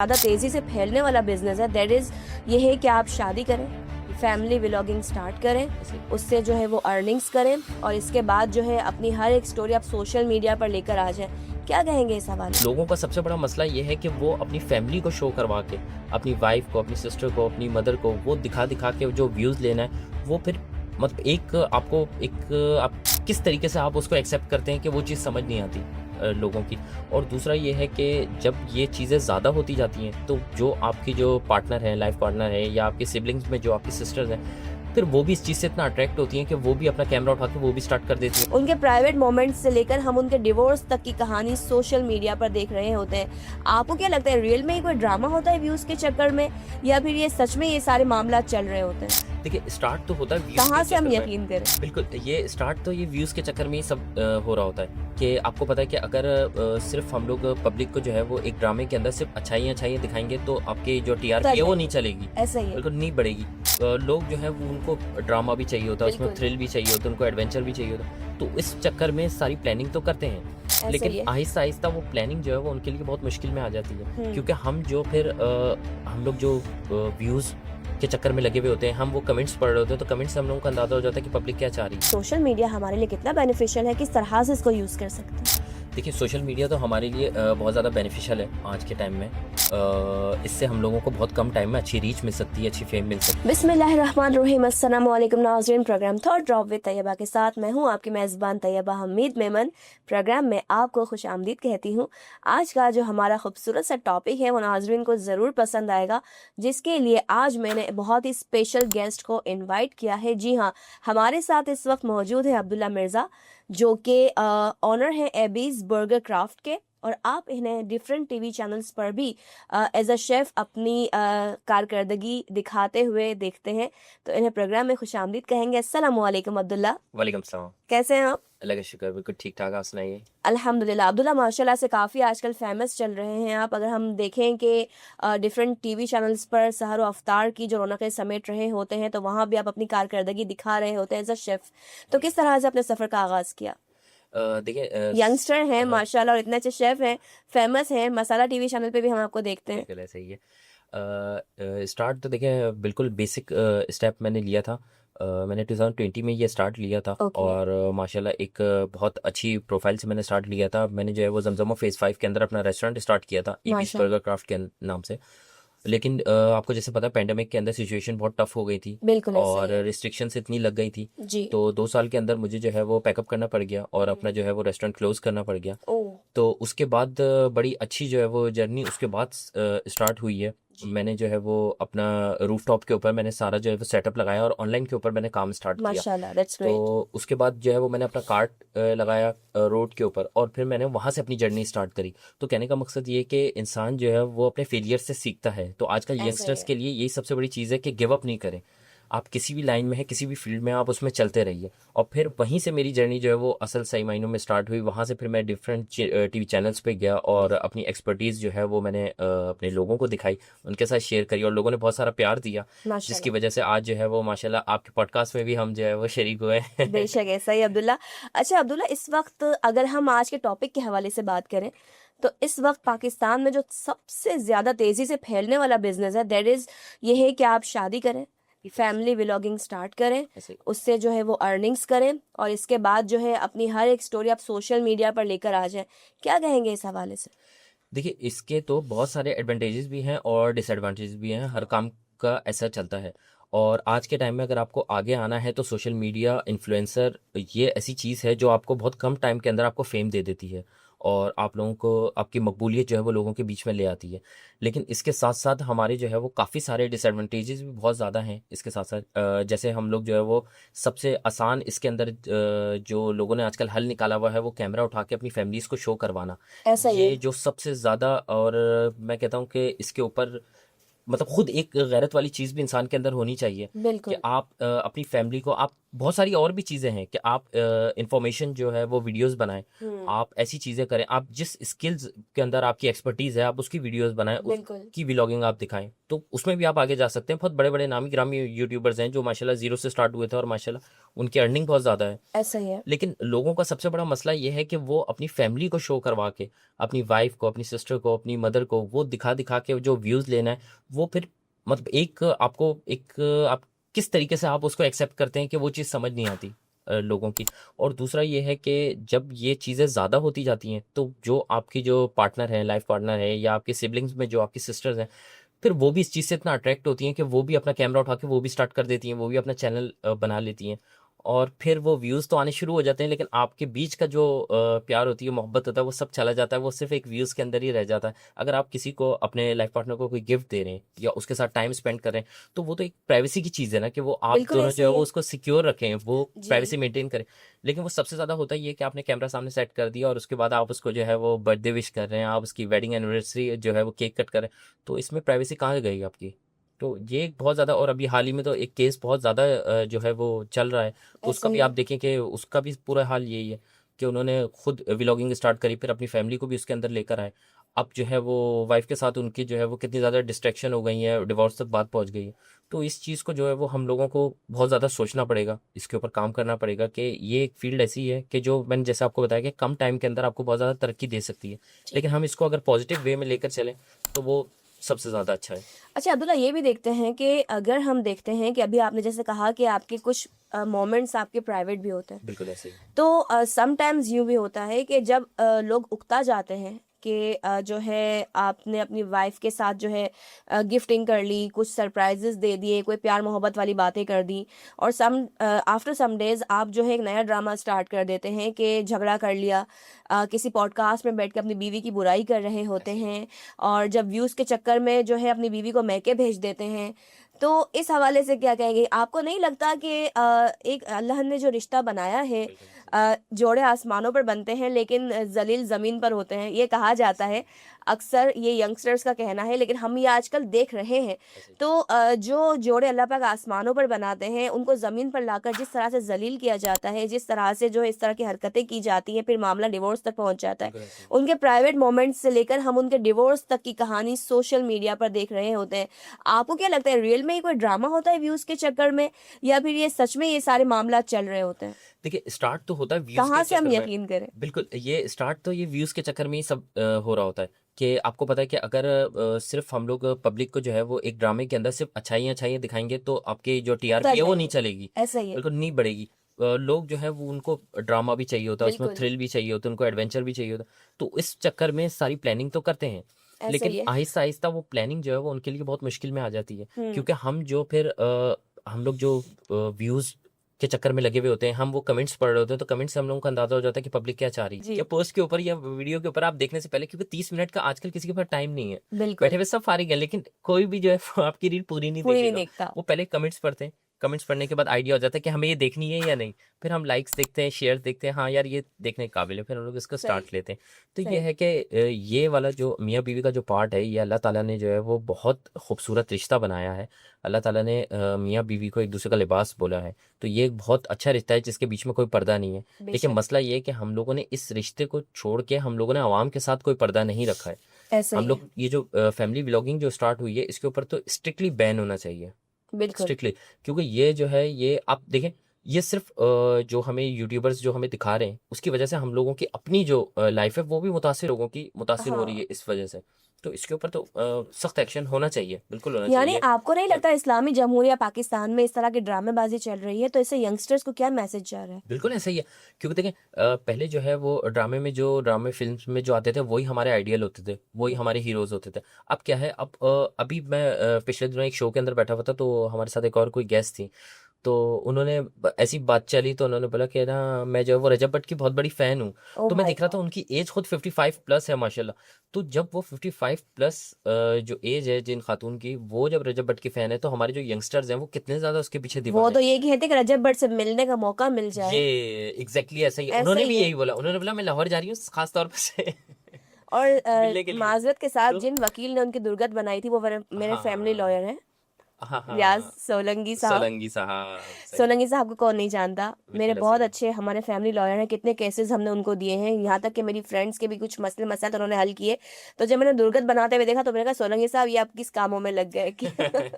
ज़्यादा तेज़ी से फैलने वाला बिजनेस है, दैट इज़ ये है कि आप शादी करें, फैमिली व्लॉगिंग स्टार्ट करें, उससे जो है वो अर्निंग्स करें और इसके बाद जो है अपनी हर एक स्टोरी आप सोशल मीडिया पर लेकर आ जाएं। क्या कहेंगे इस हवाले से? लोगों का सबसे बड़ा मसला ये है कि वो अपनी फैमिली को शो करवा के, अपनी वाइफ को, अपनी सिस्टर को, अपनी मदर को वो दिखा दिखा के जो व्यूज़ लेना है, वो फिर मतलब आप किस तरीके से आप उसको एक्सेप्ट करते हैं कि वो चीज़ समझ नहीं आती लोगों की। और दूसरा ये है कि जब ये चीज़ें ज़्यादा होती जाती हैं तो जो आपकी जो पार्टनर है, लाइफ पार्टनर है या आपके सिबलिंग्स में जो आपकी सिस्टर्स हैं, फिर वो भी इस चीज़ से इतना अट्रैक्ट होती हैं कि वो भी अपना कैमरा उठा के वो भी स्टार्ट कर देती हैं। उनके प्राइवेट मोमेंट्स से लेकर हम उनके डिवोर्स तक की कहानी सोशल मीडिया पर देख रहे होते हैं। आपको क्या लगता है, रियल में ही कोई ड्रामा होता है व्यूज़ के चक्कर में, या फिर ये सच में ये सारे मामला चल रहे होते हैं? देखिए, स्टार्ट तो होता है व्यूज़ कहाँ के से हम चक्कर में। यकीन करें? बिल्कुल, ये स्टार्ट तो ये व्यूज़ के चक्कर में ही सब हो रहा होता है कि आपको पता है कि अगर सिर्फ़ हम लोग पब्लिक को जो है वो एक ड्रामे के अंदर सिर्फ़ अच्छाइयाँ दिखाएँगे तो आपकी जो टीआरपी है वो नहीं चलेगी, ऐसा ही है। बिल्कुल नहीं बढ़ेगी। लोग जो है वो उनको ड्रामा भी चाहिए होता है, उसमें बिल्कुल। थ्रिल भी चाहिए होता है, उनको एडवेंचर भी चाहिए होता है। तो इस चक्कर में सारी प्लानिंग तो करते हैं, ऐसा लेकिन ही है। आहिस्ता-आहिस्ता वो प्लानिंग जो है वो उनके लिए बहुत मुश्किल में आ जाती है। हुँ। क्योंकि हम लोग जो व्यूज़ के चक्कर में लगे हुए होते हैं, हम वो कमेंट्स पढ़ रहे होते हैं, तो कमेंट्स से हम लोगों को अंदाज़ा हो जाता है कि पब्लिक क्या चाह रही है। सोशल मीडिया हमारे लिए कितना बेनिफिशियल है, किस तरह से इसको यूज़ कर सकते हैं? देखिए, सोशल मीडिया तो हमारे लिए बहुत ज़्यादा बेनिफिशियल है आज के टाइम में। इससे हम लोगों को बहुत कम टाइम में अच्छी रीच मिल सकती है, अच्छी फेम मिल सकती है। बिस्मिल्लाहिर्रहमानिर्रहीम, अस्सलामु अलैकुम नाज़रीन। Programme thought drop with Tayyaba के साथ मैं हूं आपकी मेज़बान तैयबा हमीद मेमन। प्रोग्राम में आपको खुशामदीद कहती हूं। आज का जो हमारा खूबसूरत सा टॉपिक है वो नाज़रीन को ज़रूर पसंद आएगा, जिसके लिए आज मैंने बहुत ही स्पेशल गेस्ट को इनवाइट किया है। जी हाँ, हमारे साथ इस वक्त मौजूद है अब्दुल्ला मिर्ज़ा, जो कि ऑनर हैं एबीज़ बर्गर क्राफ्ट के, और आप इन्हें डिफरेंट टीवी चैनल्स पर भी एज अ शेफ़ अपनी कारकर्दगी दिखाते हुए देखते हैं। तो इन्हें प्रोग्राम में खुशामदीद कहेंगे। अस्सलामु अलैकुम अब्दुल्ला, वालेकुम सलाम। कैसे हैं आप? अल्लाह का शुक्र, बिल्कुल ठीक-ठाक, आप सुनाइए? अल्हम्दुलिल्लाह। अब्दुल्ला माशाल्लाह से काफ़ी आजकल फ़ेमस चल रहे हैं आप। अगर हम देखें कि डिफरेंट टीवी चैनल्स पर सहर व अफ्तार की जो रौनकें समेट रहे होते हैं, तो वहाँ भी आप अपनी कारकर्दगी दिखा रहे होते हैं एज अ शेफ़। तो किस तरह से अपने सफ़र का आगाज़ किया? देखिए यंगस्टर हैं हाँ, माशाल्लाह और इतने अच्छे शेफ़ हैं, फ़ेमस हैं, मसाला टीवी चैनल पे भी हम आपको देखते हैं। बिल्कुल ऐसा ही है। स्टार्ट तो देखिए बिल्कुल बेसिक स्टेप मैंने लिया था। मैंने 2020 में ये स्टार्ट लिया था ओके। और माशाल्लाह एक बहुत अच्छी प्रोफ़ाइल से मैंने स्टार्ट लिया था। मैंने जो है वो ज़मज़मा फ़ेज़ 5 के अंदर अपना रेस्टोरेंट स्टार्ट किया था, ईबीस माशाल्लाह। बर्गर क्राफ्ट के नाम से। लेकिन आपको जैसे पता है पैंडेमिक के अंदर सिचुएशन बहुत टफ़ हो गई थी बिल्कुल ऐसा और ही है। रिस्ट्रिक्शंस इतनी लग गई थी। जी। तो 2 साल के अंदर मुझे जो है वो पैकअप करना पड़ गया और अपना जो है वो रेस्टोरेंट क्लोज़ करना पड़ गया। ओह! तो उसके बाद बड़ी अच्छी जो है वो जर्नी उसके बाद स्टार्ट हुई है। जी। मैंने जो है वो अपना रूफ़टॉप के ऊपर मैंने सारा जो है वो सेटअप लगाया और ऑनलाइन के ऊपर मैंने काम स्टार्ट किया। माशाल्लाह, दैट्स तो ग्रेट। उसके बाद जो है वो मैंने अपना कार्ट लगाया रोड के ऊपर और फिर मैंने वहाँ से अपनी जर्नी स्टार्ट करी। तो कहने का मकसद ये है कि इंसान जो है वो अपने फेलियर से सीखता है। तो आजकल ऐसा ही यंगस्टर्स है। के लिए यही सबसे बड़ी चीज़ है कि गिव अप नहीं करें। आप किसी भी लाइन में हैं, किसी भी फ़ील्ड में आप उसमें चलते रहिए और फिर वहीं से मेरी जर्नी जो है वो असल सही मायनों में स्टार्ट हुई। वहाँ से फिर मैं डिफरेंट टीवी चैनल्स पे गया और अपनी एक्सपर्टीज़ जो है वो मैंने अपने लोगों को दिखाई, उनके साथ शेयर करी और लोगों ने बहुत सारा प्यार दिया, जिसकी माशाल्लाह। वजह से आज जो है वो माशाल्लाह आपके पॉडकास्ट में भी हम जो है वो शरीक हुए हैं। बेशक ऐसा ही अब्दुल्ला। अच्छा अब्दुल्ला, इस वक्त अगर हम आज के टॉपिक के हवाले से बात करें, तो इस वक्त पाकिस्तान में जो सबसे ज़्यादा तेज़ी से फैलने वाला बिजनेस है, दैट इज़ ये है कि आप शादी करें, फैमिली व्लॉगिंग स्टार्ट करें, ऐसे उससे जो है वो अर्निंग्स करें और इसके बाद जो है अपनी हर एक स्टोरी आप सोशल मीडिया पर लेकर आ जाएं। क्या कहेंगे इस हवाले से? देखिए, इसके तो बहुत सारे एडवांटेजेस भी हैं और डिसएडवांटेजेस भी हैं, हर काम का ऐसा चलता है। और आज के टाइम में अगर आपको आगे आना है तो सोशल मीडिया इन्फ्लुएंसर ये ऐसी चीज़ है जो आपको बहुत कम टाइम के अंदर आपको फेम दे देती है और आप लोगों को आपकी मकबूलियत जो है वो लोगों के बीच में ले आती है। लेकिन इसके साथ-साथ हमारे जो है वो काफ़ी सारे डिसएडवांटेजेस भी बहुत ज़्यादा हैं इसके साथ-साथ। जैसे हम लोग जो है वो सबसे आसान इसके अंदर जो लोगों ने आजकल हल निकाला हुआ है वो कैमरा उठा के अपनी फैमिलीज़ को शो करवाना। ऐसा ही ये है। जो सबसे ज़्यादा और मैं कहता हूँ कि इसके ऊपर मतलब खुद एक गैरत वाली चीज़ भी इंसान के अंदर होनी चाहिए कि बिल्कुल। आप अपनी फैमिली को आप बहुत सारी और भी चीज़ें हैं कि आप इंफॉर्मेशन जो है वो वीडियोस बनाएं, आप ऐसी चीज़ें करें, आप जिस स्किल्स के अंदर आपकी एक्सपर्टीज़ है आप उसकी वीडियोस बनाएं, बिल्कुल उसकी व्लॉगिंग आप दिखाएं, तो उसमें भी आप आगे जा सकते हैं। बहुत बड़े बड़े नामी गिरामी यूट्यूबर्स हैं जो माशाल्लाह ज़ीरो से स्टार्ट हुए थे और माशाल्लाह उनकी अर्निंग बहुत ज़्यादा है। ऐसा ही है। लेकिन लोगों का सबसे बड़ा मसला ये है कि वो अपनी फैमिली को शो करवा के, अपनी वाइफ को, अपनी सिस्टर को, अपनी मदर को वो दिखा दिखा के जो व्यूज़ लेना है, वो फिर मतलब एक आपको एक आप किस तरीके से आप उसको एक्सेप्ट करते हैं कि वो चीज़ समझ नहीं आती लोगों की। और दूसरा ये है कि जब ये चीज़ें ज़्यादा होती जाती हैं तो जो आपकी जो पार्टनर है, लाइफ पार्टनर है, या आपके सिबलिंग्स में जो आपकी सिस्टर्स हैं, फिर वो भी इस चीज़ से इतना अट्रैक्ट होती हैं कि वो भी अपना कैमरा उठा के वो भी स्टार्ट कर देती हैं, वो भी अपना चैनल बना लेती हैं। और फिर वो व्यूज़ तो आने शुरू हो जाते हैं, लेकिन आपके बीच का जो प्यार होती है, मोहब्बत होता है, वो सब चला जाता है, वो सिर्फ एक व्यूज़ के अंदर ही रह जाता है। अगर आप किसी को, अपने लाइफ पार्टनर को कोई गिफ्ट दे रहे हैं या उसके साथ टाइम स्पेंड कर रहे हैं, तो वो तो एक प्राइवेसी की चीज़ है ना, कि वो आप बिल्कुल दोनों ऐसा जो है ही वो है। उसको सिक्योर रखें, वो जी प्राइवेसी मेंटेन करें। लेकिन वो सबसे ज़्यादा होता ये है कि आपने कैमरा सामने सेट कर दिया और उसके बाद आप उसको जो है वो बर्थडे विश कर रहे हैं, आप उसकी वेडिंग एनिवर्सरी जो है वो केक कट कर रहे हैं, तो इसमें प्राइवेसी कहाँ गई आपकी? तो ये एक बहुत ज़्यादा, और अभी हाल ही में तो एक केस बहुत ज़्यादा जो है वो चल रहा है, तो ऐसा उसका ही भी है। आप देखें कि उसका भी पूरा हाल यही है कि उन्होंने खुद व्लॉगिंग स्टार्ट करी, फिर अपनी फैमिली को भी उसके अंदर लेकर आए। अब जो है वो वाइफ के साथ उनकी जो है वो कितनी ज़्यादा डिस्ट्रैक्शन हो गई है, डिवोर्स तक बात पहुंच गई है। तो इस चीज़ को जो है वो हम लोगों को बहुत ज़्यादा सोचना पड़ेगा, इसके ऊपर काम करना पड़ेगा कि ये एक फील्ड ऐसी है कि जो मैंने जैसे आपको बताया कि कम टाइम के अंदर आपको बहुत ज़्यादा तरक्की दे सकती है, जी। लेकिन हम इसको अगर पॉजिटिव वे में लेकर चलें तो वो सबसे ज़्यादा अच्छा है। अच्छा अब्दुल्ला, ये भी देखते हैं कि अगर हम देखते हैं कि अभी आपने जैसे कहा कि आपके कुछ मोमेंट्स आपके प्राइवेट भी होते हैं, बिल्कुल ऐसे ही। तो समटाइम्स यूँ भी होता है कि जब लोग उकता जाते हैं कि जो है आपने अपनी वाइफ के साथ जो है गिफ्टिंग कर ली, कुछ सरप्राइजेस दे दिए, कोई प्यार मोहब्बत वाली बातें कर दी, और आफ्टर सम डेज आप जो है एक नया ड्रामा स्टार्ट कर देते हैं कि झगड़ा कर लिया, किसी पॉडकास्ट में बैठ के अपनी बीवी की बुराई कर रहे होते ऐसे ही। हैं, और जब व्यूज़ के चक्कर में जो है अपनी बीवी को मैके भेज देते हैं। तो इस हवाले से क्या कहेंगे? आपको नहीं लगता कि एक अल्लाह ने जो रिश्ता बनाया है, बिल्कुल ऐसे ही। जोड़े आसमानों पर बनते हैं लेकिन जलील ज़मीन पर होते हैं, ये कहा जाता है। अक्सर ये यंगस्टर्स का कहना है, लेकिन हम ये आजकल देख रहे हैं। ऐसे ही। तो जो जोड़े अल्लाह पाक आसमानों पर बनाते हैं, उनको ज़मीन पर लाकर जिस तरह से जलील किया जाता है, जिस तरह से जो है इस तरह की हरकतें की जाती हैं, फिर मामला डिवोर्स तक पहुंच जाता है। बिल्कुल ऐसे ही। उनके प्राइवेट मोमेंट्स से लेकर हम उनके डिवोर्स तक की कहानी सोशल मीडिया पर देख रहे होते हैं। आपको क्या लगता है, रियल में ये कोई ड्रामा होता है व्यूज़ के चक्कर में, या फिर ये सच में ये सारे मामला चल रहे होते हैं? देखिए, स्टार्ट तो होता है व्यूज़ के कहाँ से हम चक्कर में। यकीन करें? बिल्कुल, ये स्टार्ट तो ये व्यूज़ के चक्कर में ही सब हो रहा होता है कि आपको पता है कि अगर सिर्फ़ हम लोग पब्लिक को जो है वो एक ड्रामे के अंदर सिर्फ़ अच्छाइयाँ-अच्छाइयाँ दिखाएँगे तो आपकी जो उकता टीआरपी है वो नहीं जाएंगे। चलेगी, ऐसा ही है। बिल्कुल नहीं बढ़ेगी। लोग जो है वो उनको ड्रामा भी चाहिए होता है, उसमें बिल्कुल, थ्रिल भी चाहिए होता है, उनको एडवेंचर भी चाहिए होता है। तो इस चक्कर में सारी प्लानिंग तो करते हैं, ऐसा लेकिन ही है। आहिस्ता-आहिस्ता वो प्लानिंग जो है वो उनके लिए बहुत मुश्किल में आ जाती है। हुँ। क्योंकि हम लोग जो व्यूज़ के चक्कर में लगे हुए होते हैं, हम वो कमेंट्स पढ़ रहे होते हैं, तो कमेंट्स से हम लोगों को अंदाज़ा हो जाता है कि पब्लिक क्या चाह रही है। जी, या पोस्ट के ऊपर या वीडियो के ऊपर आप देखने से पहले, क्योंकि 30 मिनट का आजकल किसी के पास टाइम नहीं है। बिल्कुल। बैठे हुए सब फारिग हैं, लेकिन कोई भी जो है वो आपकी रील पूरी नहीं पूरी नहीं देखेगा। देखता। वो पहले कमेंट्स पढ़ते हैं, कमेंट्स पढ़ने के बाद आइडिया हो जाता है कि हमें ये देखनी है या नहीं। फिर हम लाइक्स देखते हैं, शेयर्स देखते हैं, हाँ यार ये देखने के काबिल है, फिर हम लोग इसको सही, स्टार्ट लेते हैं। तो ये सही। है कि ये वाला जो मियाँ-बीवी का जो पार्ट है, ये अल्लाह ताला ने जो है वो बहुत खूबसूरत रिश्ता बनाया है। अल्लाह ताला ने मियाँ-बीवी को एक-दूसरे का लिबास बोला है। तो ये एक बहुत अच्छा रिश्ता है जिसके बीच में कोई पर्दा नहीं है। लेकिन बेशक, मसला ये है कि हम लोगों ने इस रिश्ते को छोड़ के हम लोगों ने आवाम के साथ कोई पर्दा नहीं रखा है। ऐसा ही हम है। लोग ये जो फैमिली व्लॉगिंग जो स्टार्ट हुई है, इसके ऊपर तो स्ट्रिक्टली बैन होना चाहिए। बिल्कुल। स्ट्रिक्टली, क्योंकि ये जो है ये आप देखें, ये सिर्फ जो हमें यूट्यूबर्स जो हमें दिखा रहे हैं उसकी वजह से हम लोगों की अपनी जो लाइफ है वो भी मुतासिर हो रही हाँ। है इस वजह से। तो इसके ऊपर तो सख्त एक्शन होना चाहिए, बिल्कुल होना यानी चाहिए। आपको नहीं और लगता इस्लामी जमहूरिया पाकिस्तान में इस तरह की ड्रामेबाज़ी चल रही है, तो इससे यंगस्टर्स को क्या मैसेज जा रहा है? बिल्कुल ऐसा ही है, क्योंकि देखें पहले जो है वो ड्रामे फिल्म्स में जो आते थे वही हमारे आइडियल होते थे, वही हुँ। हमारे हीरोज होते थे। अब क्या है, अब अभी मैं पिछले दिनों एक शो के अंदर बैठा हुआ था, तो हमारे साथ एक और कोई गेस्ट थी, तो उन्होंने ऐसी बात चली तो उन्होंने बोला कि ना मैं जो है वो रजब भट्ट की बहुत बड़ी फ़ैन हूँ। ओह तो मैं माय देख रहा था गॉड! उनकी एज खुद 55 प्लस है माशाल्लाह। तो जब वो 55 प्लस जो एज है जिन खातून की, वो जब रजब भट्ट की फ़ैन है, तो हमारे जो यंगस्टर्स हैं वो कितने ज़्यादा उसके पीछे वो दीवाने तो हैं। ये कहते हैं कि रजब भट्ट से मिलने का मौका मिल ये जाए, एग्जैक्टली ऐसा ही है। ऐसा उन्होंने ही भी है। यही बोला, उन्होंने बोला मैं लाहौर जा रही हूँ खास तौर पे से और मिलने के लिए। माज़रत के साथ तो जिन वकील ने उनकी दुर्गत बनाई थी, वो मेरे फैमिली हाँ, लॉयर हैं। हाँ रियाज हाँ, सोलंकी साहब। सोलंकी साहब, सही, सोलंकी साहब को कौन नहीं जानता। मेरे बिल्कुल बहुत ऐसे ही अच्छे हमारे फैमिली लॉयर हैं, कितने केसेस हमने उनको दिए हैं, यहाँ तक कि मेरी फ्रेंड्स के भी कुछ मसले मसाइल तो उन्होंने हल किए। तो जब मैंने दुर्गत बनाते हुए देखा तो मैंने कहा सोलंकी साहब ये आप किस कामों में लग गए कि है।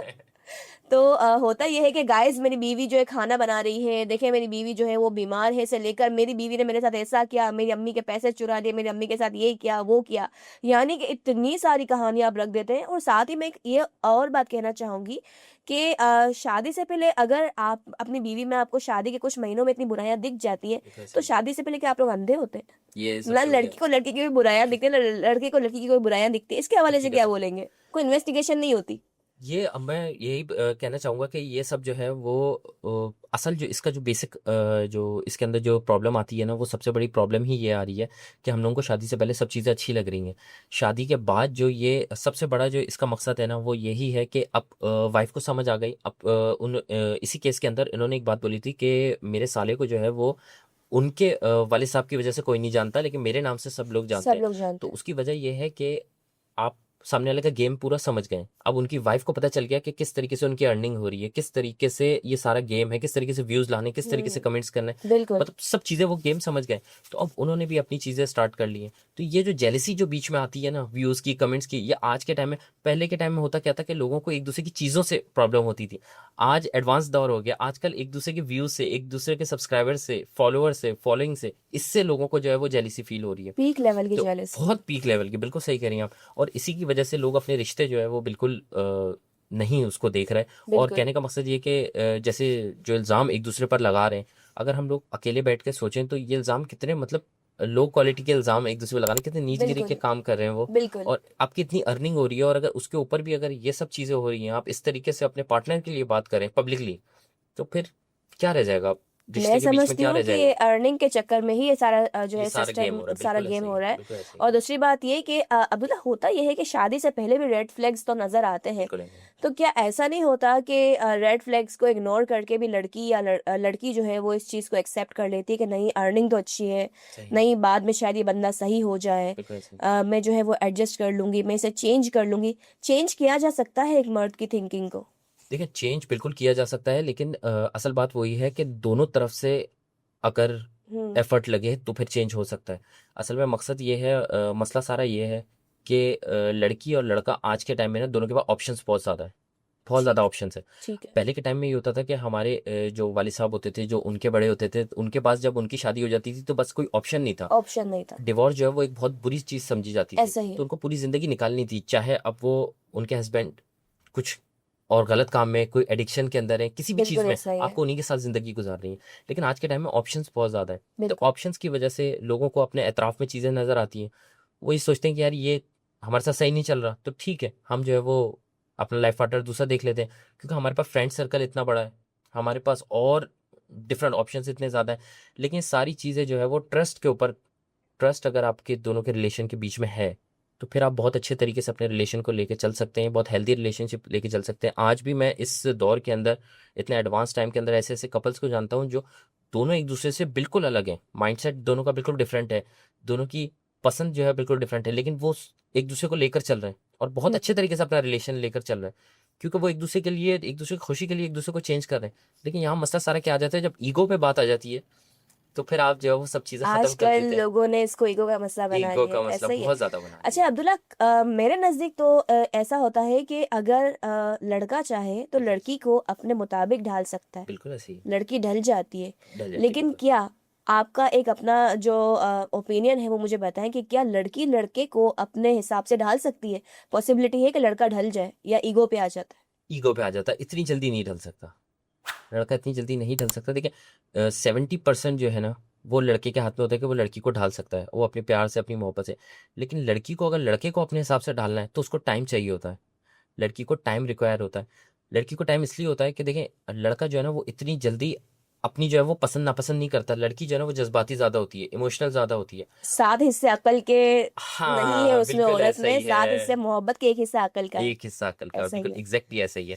तो होता यह है कि गाइस मेरी बीवी जो है खाना बना रही है, देखिए मेरी बीवी जो है वो बीमार है, से लेकर मेरी बीवी ने मेरे साथ ऐसा किया, मेरी अम्मी के पैसे चुरा लिए, मेरी अम्मी के साथ ये किया वो किया। यानी कि इतनी सारी कहानियां आप रख देते हैं। और साथ ही मैं एक ये और बात कहना चाहूंगी कि शादी से पहले अगर आप अपनी बीवी में आपको शादी के कुछ महीनों में इतनी बुराइयां दिख जाती हैं, बिल्कुल तो सही, शादी से पहले क्या आप लोग अंधे होते हैं? ये ना सबसे बड़ी लड़की को लड़की की भी बुराइयां दिखती है, ना लड़के को लड़की की कोई बुराइयां दिखती है, इसके हवाले से क्या हकीकत है। बोलेंगे? कोई इन्वेस्टिगेशन नहीं होती। ये अब मैं यही कहना चाहूँगा कि ये सब जो है वो असल जो इसका जो बेसिक जो इसके अंदर जो प्रॉब्लम आती है ना, वो सबसे बड़ी प्रॉब्लम ही ये आ रही है कि हम लोगों को शादी से पहले सब चीज़ें अच्छी लग रही हैं। शादी के बाद जो ये सबसे बड़ा जो इसका मकसद है ना, वो यही है कि अब वाइफ को समझ आ गई। अब इसी केस के अंदर इन्होंने एक बात बोली थी कि मेरे साले को जो है वो उनके वालिद साहब की वजह से कोई नहीं जानता, लेकिन मेरे नाम से सब लोग जानते सब हैं। लोग तो जानते हैं। उसकी वजह ये है कि आप सामने वाले का गेम पूरा समझ गए। अब उनकी वाइफ को पता चल गया कि किस तरीके से उनकी अर्निंग हो रही है, किस तरीके से ये सारा गेम है, किस तरीके से व्यूज लाने, किस तरीके से कमेंट्स करने, बिल्कुल। मतलब सब चीज़ें वो गेम समझ गए। तो अब उन्होंने भी अपनी चीज़ें स्टार्ट कर ली हैं। तो ये जो जेलसी जो बीच में आती है ना, व्यूज़ की, कमेंट्स की, ये आज के टाइम में, पहले के टाइम में होता क्या था कि लोगों को एक दूसरे की चीज़ों से प्रॉब्लम होती थी। आज एडवांस दौर हो गया, आजकल एक दूसरे के व्यूज से, एक दूसरे के सब्सक्राइबर से, फॉलोअर से, फॉलोइंग से, इससे लोगों को जो है वो जेलिसी फील हो रही है। पीक लेवल की तो जेलसी। बहुत पीक लेवल की, बिल्कुल सही कह रही हैं आप। और इसी की वजह से लोग अपने रिश्ते जो है वो बिल्कुल नहीं उसको देख रहे। और बिल्कुल। कहने का मकसद ये कि जैसे जो इल्ज़ाम एक दूसरे पर लगा रहे हैं, अगर हम लोग अकेले बैठ के सोचें तो ये इल्ज़ाम कितने, मतलब लो क्वालिटी के इल्ज़ाम एक दूसरे पर लगा रहे हैं, कितने नीचगिरी के बिल्कुल। काम कर रहे हैं वो। बिल्कुल। और आपकी इतनी अर्निंग हो रही है, और अगर उसके ऊपर भी अगर ये सब चीज़ें हो रही हैं, आप इस तरीके से अपने पार्टनर के लिए बात करें पब्लिकली, तो फिर क्या रह जाएगा? मैं रिश्ते के बीच में समझती क्या हूँ रह कि ये जाएगा? अर्निंग के चक्कर में ही ये सारा जो ये है सारा गेम सिस्टम, हो रहा है, सारा बिल्कुल गेम ऐसे ही हो है, रहा है। बिल्कुल ऐसे ही और है। दूसरी बात ये कि अब्दुल्ला होता ये है कि शादी से पहले भी रेड फ्लैग्स तो नजर आते हैं। बिल्कुल है। तो क्या ऐसा नहीं होता कि रेड फ्लैग्स को इग्नोर करके भी लड़की या लड़की जो है वो इस चीज़ को एक्सेप्ट कर लेती है कि नहीं अर्निंग तो अच्छी है, सही है, नहीं बाद में शायद ये बंदा सही हो जाए, बिल्कुल ऐसे ही। मैं जो है वो एडजस्ट कर लूंगी, मैं इसे चेंज कर लूंगी। चेंज किया जा सकता है एक मर्द की थिंकिंग को। देखिए, चेंज बिल्कुल किया जा सकता है, लेकिन असल बात वही है कि दोनों तरफ से अगर हम्म। एफर्ट लगे तो फिर चेंज हो सकता है। असल में मकसद ये है, मसला सारा ये है कि लड़की और लड़का आज के टाइम में ना, दोनों के पास ऑप्शंस बहुत ज़्यादा है, बहुत ज़्यादा ठीक। ऑप्शंस है। ठीक है। पहले के टाइम में ये होता था कि हमारे जो वालिद साहब होते थे, जो उनके बड़े होते थे, उनके पास जब उनकी शादी हो जाती थी तो बस कोई ऑप्शन नहीं था। ऑप्शन नहीं था। डिवोर्स जो है वो एक बहुत बुरी चीज़ समझी जाती थी। ऐसा ही तो है। उनको पूरी ज़िंदगी निकालनी थी, चाहे अब वो उनके हस्बैंड कुछ और गलत काम में, कोई एडिक्शन के अंदर है, किसी भी चीज़ बिल्कुल में, ऐसा ही है। आपको उन्हीं के साथ ज़िंदगी गुजारनी है। लेकिन आज के टाइम में ऑप्शंस बहुत ज़्यादा है। तो बिल्कुल। ऑप्शंस की वजह से लोगों को अपने एतराफ़ में चीज़ें नज़र आती हैं। वो ये सोचते हैं कि यार ये हमारे साथ सही नहीं चल रहा, तो ठीक है, हम जो है वो अपना लाइफ़ पार्टनर दूसरा देख लेते हैं। क्योंकि हमारे पास फ्रेंड सर्कल इतना बड़ा है, हमारे पास और डिफरेंट ऑप्शंस इतने ज़्यादा हैं। लेकिन सारी चीज़ें जो है वो ट्रस्ट के ऊपर, ट्रस्ट अगर आपके दोनों के रिलेशन के बीच में है, तो फिर आप बहुत अच्छे तरीके से अपने रिलेशन को लेके चल सकते हैं, बहुत हेल्दी रिलेशनशिप लेके चल सकते हैं। आज भी मैं इस दौर के अंदर, इतने एडवांस टाइम के अंदर, ऐसे ऐसे कपल्स को जानता हूँ जो दोनों एक दूसरे से बिल्कुल अलग हैं, माइंडसेट दोनों का बिल्कुल डिफरेंट है, दोनों की पसंद जो है बिल्कुल डिफरेंट है, लेकिन वो एक दूसरे को लेकर चल रहे हैं और बहुत अच्छे तरीके से अपना रिलेशन लेकर चल रहे हैं, क्योंकि वो एक दूसरे के लिए, एक दूसरे की खुशी के लिए एक दूसरे को चेंज कर रहे हैं। लेकिन यहाँ मसला सारा क्या आ जाता है, जब ईगो पे बात आ जाती है, तो फिर आप जो है वो सब चीज़ें ख़त्म कर आजकल देते हैं। लोगों ने इसको ईगो का मसला बना ईगो लिया का है, मसला ऐसा ही है। बहुत ज़्यादा बना अच्छा दिया है। अब्दुल्ला, मेरे नज़दीक तो ऐसा होता है कि अगर लड़का चाहे तो बिल्कुल, लड़की को अपने मुताबिक ढाल सकता है, बिल्कुल ऐसे ही लड़की ढल जाती है। ढल जाती है, लेकिन बिल्कुल। क्या आपका एक अपना जो ओपिनियन है वो मुझे बताएं कि क्या लड़की लड़के को अपने हिसाब से ढाल सकती है? पॉसिबिलिटी है कि लड़का ढल जाए या ईगो पे आ जाता है? ईगो पे आ जाता है, इतनी जल्दी नहीं ढल सकता। लड़का इतनी जल्दी नहीं ढल सकता। देखिए 70% जो है ना, वो लड़के के हाथ में होता है कि वो लड़की को ढाल सकता है, वो अपने प्यार से, अपनी मोहब्बत से। लेकिन लड़की को, अगर लड़के को अपने हिसाब से ढालना है, तो उसको टाइम चाहिए होता है। लड़की को टाइम रिक्वायर होता है। लड़की को टाइम इसलिए होता है कि देखें, लड़का जो है ना वो इतनी जल्दी अपनी जो है वो पसंद नापसंद नहीं करता। लड़की जो है ना वो जज़्बाती ज़्यादा होती है, इमोशनल ज़्यादा होती है। 7 हिस्से अकल के नहीं है हाँ, उसमें, बिल्कुल औरत ऐसा में ही 7 हिस्से है। मोहब्बत के, 1 हिस्सा अकल का है। एक हिस्सा अक्ल का, ऐसा ही बिल्कुल है। एग्जैक्टली ऐसा ही है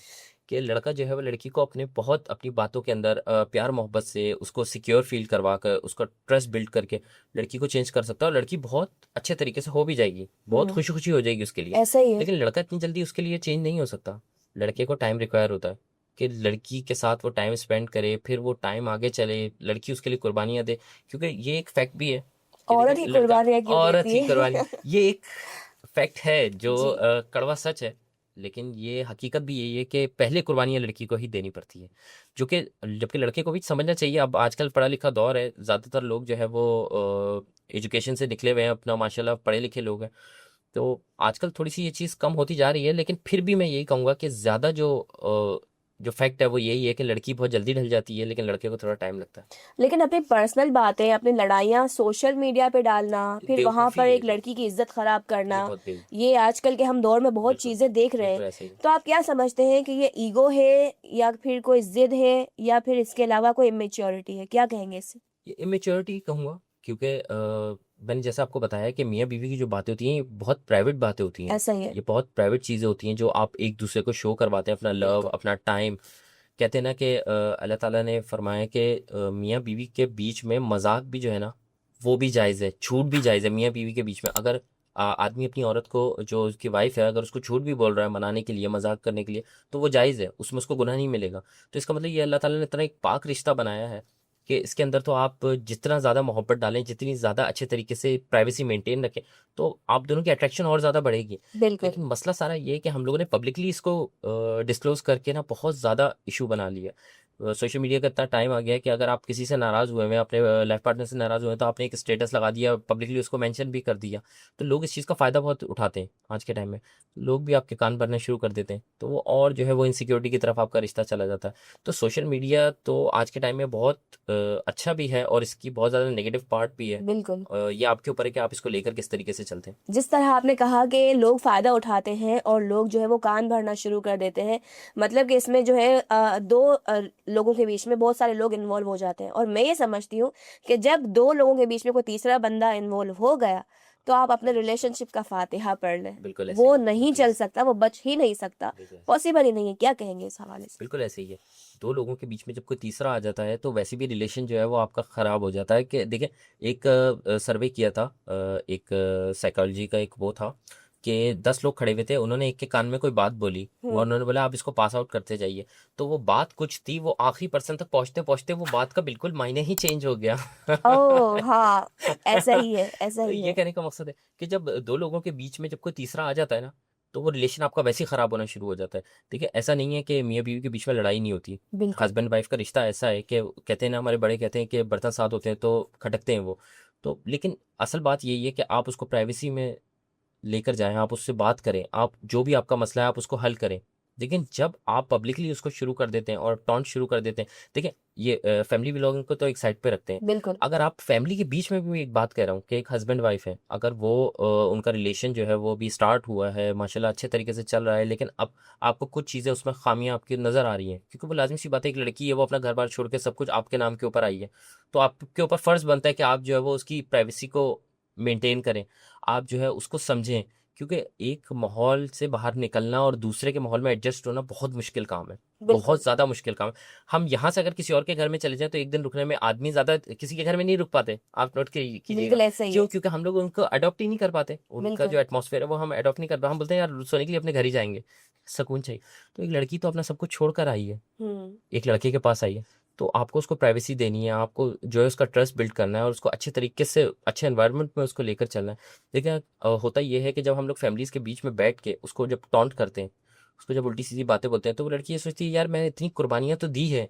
कि लड़का जो है वो लड़की को अपने बहुत अपनी बातों के अंदर प्यार मोहब्बत से उसको सिक्योर फील करवा कर, उसका ट्रस्ट बिल्ड करके लड़की को चेंज कर सकता है, और लड़की बहुत अच्छे तरीके से हो भी जाएगी, बहुत हम्म। खुशी खुशी हो जाएगी उसके लिए। ऐसा ही है। लेकिन लड़का इतनी जल्दी उसके लिए चेंज नहीं हो सकता। लड़के को टाइम रिक्वायर होता है कि लड़की के साथ वो टाइम स्पेंड करे, फिर वो टाइम आगे चले, लड़की उसके लिए कुर्बानियाँ दे, क्योंकि ये एक फैक्ट भी है कि औरत देखें ही लड़का कुर्बानियाँ क्यों औरत देती ही है? कुर्बानी, ये एक फैक्ट है जो जी, कड़वा सच है, लेकिन ये हकीकत भी यही है कि पहले कुर्बानियाँ लड़की को ही देनी पड़ती है, जो कि जबकि लड़के को भी समझना चाहिए। अब आजकल पढ़ा लिखा दौर है, ज़्यादातर लोग जो है वो एजुकेशन से निकले हुए हैं, अपना माशाल्लाह पढ़े लिखे लोग हैं। तो आजकल थोड़ी-सी ये चीज़ कम होती जा रही है, लेकिन फिर भी मैं यही कहूँगा कि ज़्यादा जो फैक्ट है वो यही है कि लड़की बहुत जल्दी ढल जाती है, लेकिन लड़के को थोड़ा टाइम लगता है। लेकिन अपनी पर्सनल बातें, अपनी लड़ाइयाँ सोशल मीडिया पे डालना, ये फिर वहाँ बेवकूफ़ी पर है एक ये। लड़की की इज़्ज़त ख़राब ये करना, बहुत बेव ये आजकल के हम दौर में बहुत बिल्कुल, चीज़ें देख रहे हैं। बिल्कुल ऐसे ही है। तो आप क्या समझते हैं कि ये ईगो है या फिर कोई ज़िद है या फिर इसके अलावा कोई इमैच्योरिटी है? क्या कहेंगे इससे? ये इमैच्योरिटी कहूँगा, क्योंकि मैंने जैसा आपको बताया कि मियाँ-बीवी की जो बातें होती हैं, ये बहुत प्राइवेट बातें होती हैं। ऐसा ही है, ये बहुत प्राइवेट चीज़ें होती हैं जो आप एक-दूसरे को शो करवाते हैं, अपना लव, बिल्कुल। अपना टाइम। कहते हैं ना कि अल्लाह ताला ने फरमाया कि मियाँ-बीवी के बीच में मज़ाक भी जो है ना, वो भी जायज़ है, झूठ भी जायज़ है मियाँ-बीवी के बीच में। अगर आदमी अपनी औरत को, जो उसकी वाइफ़ है, अगर उसको झूठ भी बोल रहा है मनाने के लिए, मज़ाक करने के लिए, तो वो जायज़ है, उसमें उसको गुनाह नहीं मिलेगा। तो इसका मतलब ये अल्लाह ताला ने इतना एक पाक रिश्ता बनाया है कि इसके अंदर तो आप जितना ज़्यादा मोहब्बत डालें, जितनी ज़्यादा अच्छे तरीके से प्राइवेसी मेंटेन रखें, तो आप दोनों की अट्रैक्शन और ज़्यादा बढ़ेगी। बिल्कुल, लेकिन मसला सारा ये है कि हम लोगों ने पब्लिकली इसको डिस्क्लोज़ करके ना बहुत ज़्यादा इश्यू बना लिया। सोशल मीडिया का इतना टाइम आ गया है कि अगर आप किसी से नाराज़ हुए हैं, अपने लाइफ़ पार्टनर से नाराज़ हुए हैं, तो आपने एक स्टेटस लगा दिया, पब्लिकली उसको मेंशन भी कर दिया। तो लोग इस चीज़ का फ़ायदा बहुत उठाते हैं आज के टाइम में। लोग भी आपके कान भरने शुरू कर देते हैं, तो वो और जो है वो इनसिक्योरिटी की तरफ आपका रिश्ता चला जाता है। तो सोशल मीडिया तो आज के टाइम में बहुत अच्छा भी है और इसकी बहुत ज़्यादा नेगेटिव पार्ट भी है। बिल्कुल। ये आपके ऊपर है कि आप इसको लेकर किस तरीके से चलते हैं। जिस तरह आपने कहा कि लोग फ़ायदा उठाते हैं और लोग जो है वो कान भरना शुरू कर देते हैं, मतलब कि इसमें जो है दो लोगों के बीच में बहुत सारे लोग इन्वॉल्व हो जाते हैं और मैं ये समझती हूँ कि जब दो लोगों के बीच में कोई तीसरा बंदा इन्वॉल्व हो गया तो आप अपने रिलेशनशिप का फातिहा पढ़ लें। बिल्कुल ऐसे वो ही है, नहीं बिल्कुल चल ऐसे सकता, वो बच ही नहीं सकता, बिल्कुल ऐसे पॉसिबल ही नहीं है। क्या कहेंगे इस हवाले से? बिल्कुल ऐसे ही है। 2 लोगों के बीच में जब कोई तीसरा आ जाता है, तो वैसे भी रिलेशन जो है वो आपका ख़राब हो जाता है। कि देखिए, एक सर्वे किया था, एक साइकोलॉजी का एक वो था कि 10 लोग खड़े हुए थे, उन्होंने एक के कान में कोई बात बोली, वो हुँ। उन्होंने बोला आप इसको पास आउट करते जाइए। तो वो बात कुछ थी, वो आखिरी पर्सन तक पहुँचते-पहुँचते वो बात का बिल्कुल मायने ही चेंज हो गया। ओह! हाँ, ऐसा ही है, ऐसा तो ही ये है। कहने का मकसद है कि जब 2 लोगों के बीच में जब कोई तीसरा आ जाता है ना, तो वो रिलेशन आपका वैसे ही ख़राब होना शुरू हो जाता है। देखिए, ऐसा नहीं है कि मियाँ-बीवी के बीच में लड़ाई नहीं होती। बिल्कुल, हस्बैंड वाइफ़ का रिश्ता ऐसा है कि कहते हैं ना, हमारे बड़े कहते हैं कि बर्तन साथ होते हैं तो खटकते हैं वो। तो लेकिन असल बात यही है कि आप उसको प्राइवेसी में लेकर जाएँ, आप उससे बात करें, आप जो भी आपका मसला है आप उसको हल करें। लेकिन जब आप पब्लिकली उसको शुरू कर देते हैं और टॉन्ट शुरू कर देते हैं, देखिए ये फैमिली व्लॉगिंग को तो एक साइड पे रखते हैं। बिल्कुल। अगर आप फैमिली के बीच में भी मैं एक बात कह रहा हूँ कि एक हस्बैंड वाइफ है, अगर वो उनका रिलेशन जो है वो अभी स्टार्ट हुआ है, माशाल्लाह अच्छे तरीके से चल रहा है, लेकिन अब आपको कुछ चीज़ें उसमें खामियाँ आपकी नज़र आ रही हैं, क्योंकि वो लाज़िम सी बात है, एक लड़की है, वो अपना घर-बार छोड़ के सब कुछ आपके नाम के ऊपर आई है। तो आपके ऊपर फ़र्ज़ बनता है कि आप जो है वो उसकी प्राइवेसी को मेंटेन करें। आप जो है उसको समझें, क्योंकि एक माहौल से बाहर निकलना और दूसरे के माहौल में एडजस्ट होना बहुत मुश्किल काम है, बिल्कुल, बहुत ज़्यादा मुश्किल काम है। हम यहाँ से अगर किसी और के घर में चले जाएँ तो एक दिन रुकने में आदमी ज़्यादा किसी के घर में नहीं रुक पाते, आप नोट कीजिएगा। बिल्कुल ऐसा ही क्यों? है। क्योंकि हम लोग उनको अडॉप्ट ही नहीं कर पाते, उनका बिल्कुल। जो एटमॉस्फेयर है वो हम अडॉप्ट नहीं कर पाते। हम बोलते हैं यार सोने के लिए अपने घर ही जाएँगे, सुकून चाहिए। तो एक लड़की तो अपना सब कुछ छोड़ कर आई है, हुँ। एक लड़के के पास आई है, तो आपको उसको प्राइवेसी देनी है, आपको जो है उसका ट्रस्ट बिल्ड करना है और उसको अच्छे तरीके से अच्छे एनवायरनमेंट में उसको लेकर चलना है। देखिए, होता ये है कि जब हम लोग फैमिलीज़ के बीच में बैठ के उसको जब टॉन्ट करते हैं, उसको जब उल्टी-सीधी बातें बोलते हैं, तो वो लड़की ये सोचती है यार मैंने इतनी कुर्बानियाँ तो दी है,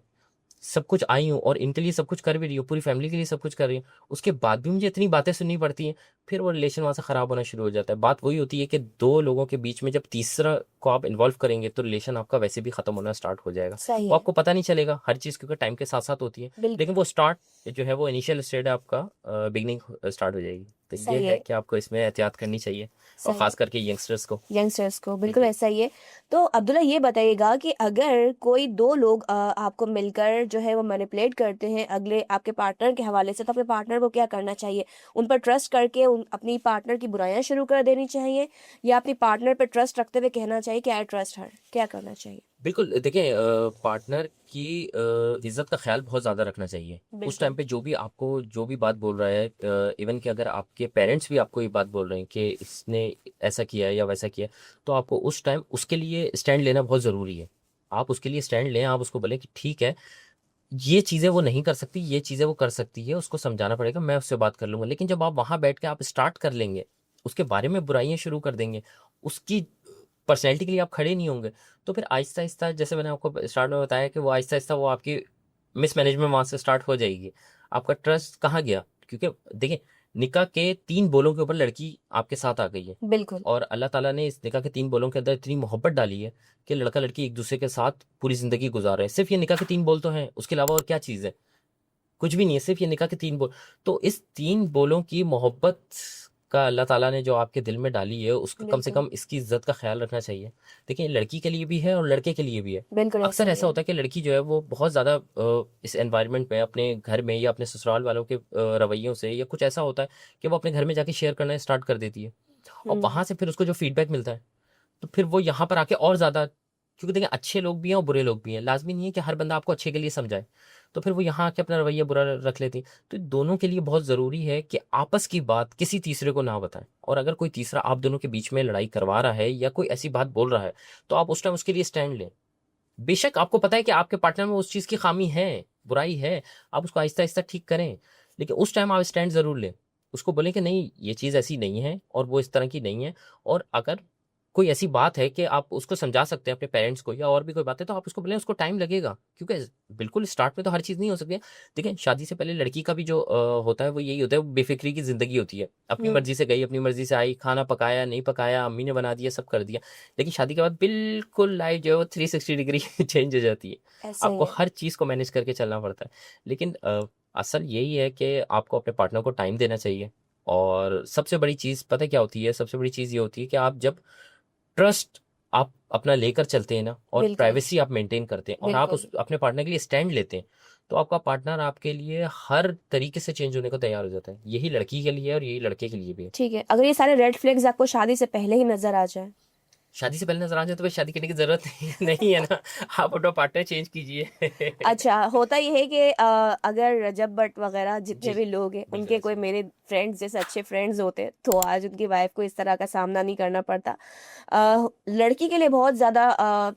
सब कुछ आई हूँ और इनके लिए सब कुछ कर भी रही हूँ, पूरी फैमिली के लिए सब कुछ कर रही हूँ। उसके बाद भी मुझे इतनी बातें सुननी पड़ती हैं, फिर वो रिलेशन वहाँ से ख़राब होना शुरू हो जाता है। बात वही होती है कि 2 लोगों के बीच में जब तीसरा को आप इन्वॉल्व करेंगे, तो रिलेशन आपका वैसे भी ख़त्म होना स्टार्ट हो जाएगा। सही वो है। आपको पता नहीं चलेगा, हर चीज़ क्योंकि टाइम के साथ-साथ होती है, बिल्कुल, लेकिन वो स्टार्ट जो है वो इनिशियल स्टेज है आपका, बिगिनिंग स्टार्ट हो जाएगी। तो ये सही है है, कि आपको इसमें एहतियात करनी चाहिए और सही है। ख़ास करके यंगस्टर्स को। यंगस्टर्स को, बिल्कुल बिल्कुल। ऐसा ही है। तो अब्दुल्ला ये बताइएगा कि अगर कोई 2 लोग आपको मिलकर जो है वो मैनिपुलेट करते हैं अगले आपके पार्टनर के हवाले से, तो आपके पार्टनर को क्या करना चाहिए? उन पर ट्रस्ट करके उन अपनी पार्टनर की बुराइयाँ शुरू कर देनी चाहिए या अपनी पार्टनर पे ट्रस्ट रखते हुए कहना चाहिए कि आई ट्रस्ट हर? क्या करना चाहिए? बिल्कुल देखिए, पार्टनर की इज्जत का ख्याल बहुत ज़्यादा रखना चाहिए। उस बिल्कुल टाइम पे जो भी आपको जो भी बात बोल रहा है, इवन कि अगर आपके पेरेंट्स भी आपको ये बात बोल रहे हैं कि इसने ऐसा किया है या वैसा किया है, तो आपको उस टाइम उसके लिए स्टैंड लेना बहुत ज़रूरी है। आप उसके लिए स्टैंड लें, आप उसको बोलें कि ठीक है, ये चीज़ें वो नहीं कर सकती, ये चीज़ें वो कर सकती है, उसको समझाना पड़ेगा, मैं उससे बात कर लूँगा। लेकिन जब आप वहाँ बैठ के आप स्टार्ट कर लेंगे, उसके बारे में बुराइयाँ शुरू कर देंगे, उसकी पर्सनैलिटी के लिए आप खड़े नहीं होंगे, तो फिर आहिस्ता-आहिस्ता, जैसे मैंने आपको स्टार्ट में बताया कि वो आहिस्ता-आहिस्ता वो आपकी मिसमैनेजमेंट वहाँ से स्टार्ट हो जाएगी। आपका ट्रस्ट कहाँ गया? क्योंकि देखिए, निकाह के 3 बोलों के ऊपर लड़की आपके साथ आ गई है बिल्कुल और अल्लाह ताला ने इस निकाह के 3 बोलों के अंदर इतनी मोहब्बत डाली है कि लड़का-लड़की एक-दूसरे के साथ पूरी ज़िंदगी गुज़ार रहे हैं। सिर्फ़ ये निकाह के 3 बोल तो हैं, उसके अलावा और क्या चीज़ है? कुछ भी नहीं है, सिर्फ़ ये निकाह के 3 बोल। तो इस 3 बोलों की मोहब्बत का अल्लाह ताला ने जो आपके दिल में डाली है, उसका कम से बिल्कुल कम इसकी इज़्ज़त का ख़्याल रखना चाहिए। देखिए, लड़की के लिए भी है और लड़के के लिए भी है। बिल्कुल ऐसा अक्सर ही ऐसा है। होता है कि लड़की जो है वो बहुत ज़्यादा इस एनवायरनमेंट में अपने घर में या अपने ससुराल वालों के रवैयों से या कुछ ऐसा होता है कि वो अपने घर में जाके शेयर करना स्टार्ट कर देती है और वहाँ हम्म से फिर उसको जो फीडबैक मिलता है, तो फिर वो यहाँ पर आके और ज़्यादा, क्योंकि देखिए अच्छे लोग भी हैं और बुरे लोग भी हैं। लाज़मी नहीं है कि हर बंदा आपको अच्छे के लिए समझाए। तो फिर वो यहाँ आके अपना रवैया बुरा रख लेती हैं। तो दोनों के लिए बहुत ज़रूरी है कि आपस की बात किसी तीसरे को ना बताएँ, और अगर कोई तीसरा आप दोनों के बीच में लड़ाई करवा रहा है या कोई ऐसी बात बोल रहा है, तो आप उस टाइम उसके लिए स्टैंड लें। बेशक आपको पता है कि आपके पार्टनर में उस चीज़ की खामी है, बुराई है, आप उसको आहिस्ता-आहिस्ता ठीक करें। लेकिन उस टाइम आप स्टैंड ज़रूर लें। उसको बोलें कि नहीं, ये चीज़ ऐसी नहीं है और वो इस तरह की नहीं है, और अगर कोई ऐसी बात है कि आप उसको समझा सकते हैं अपने पेरेंट्स को या और भी कोई बात है, तो आप उसको बोलें, उसको टाइम लगेगा। क्योंकि बिल्कुल स्टार्ट में तो हर चीज़ नहीं हो सकती है। देखिए, शादी से पहले लड़की का भी जो होता है वो यही होता है, बेफ़िक्री की ज़िंदगी होती है। अपनी हम्म मर्ज़ी से गई, अपनी मर्ज़ी से आई, खाना पकाया, नहीं पकाया, अम्मी ने बना दिया, सब कर दिया। लेकिन शादी के बाद बिल्कुल लाइफ जो है वो 360 डिग्री चेंज हो जाती है। ऐसा ही आपको है। हर चीज़ को मैनेज करके चलना पड़ता है। लेकिन असल यही है कि आपको अपने पार्टनर को टाइम देना चाहिए, और सबसे बड़ी चीज़ पता है क्या होती है? सबसे बड़ी चीज़ ये होती है कि आप जब ट्रस्ट आप अपना लेकर चलते हैं ना, और बिल्कुल प्राइवेसी आप मेंटेन करते हैं और आप बिल्कुल उस अपने पार्टनर के लिए स्टैंड लेते हैं, तो आपका पार्टनर आपके लिए हर तरीके से चेंज होने को तैयार हो जाता है। यही लड़की के लिए है और यही लड़के के लिए भी है। ठीक है। अगर ये सारे रेड फ्लैग्स आपको शादी से पहले ही नजर आ जाए। शादी से पहले नज़र आ जाए तो फिर शादी करने की ज़रूरत नहीं नहीं है ना। आप अपना पार्टनर चेंज कीजिए। अच्छा, होता ये है कि अगर रजब भट्ट वगैरह जितने जी, भी लोग हैं, बिल्कुल उनके ऐसे कोई ही। मेरे फ्रेंड्स जैसे अच्छे फ्रेंड्स होते तो आज उनकी वाइफ को इस तरह का सामना नहीं करना पड़ता। लड़की के लिए बहुत ज़्यादा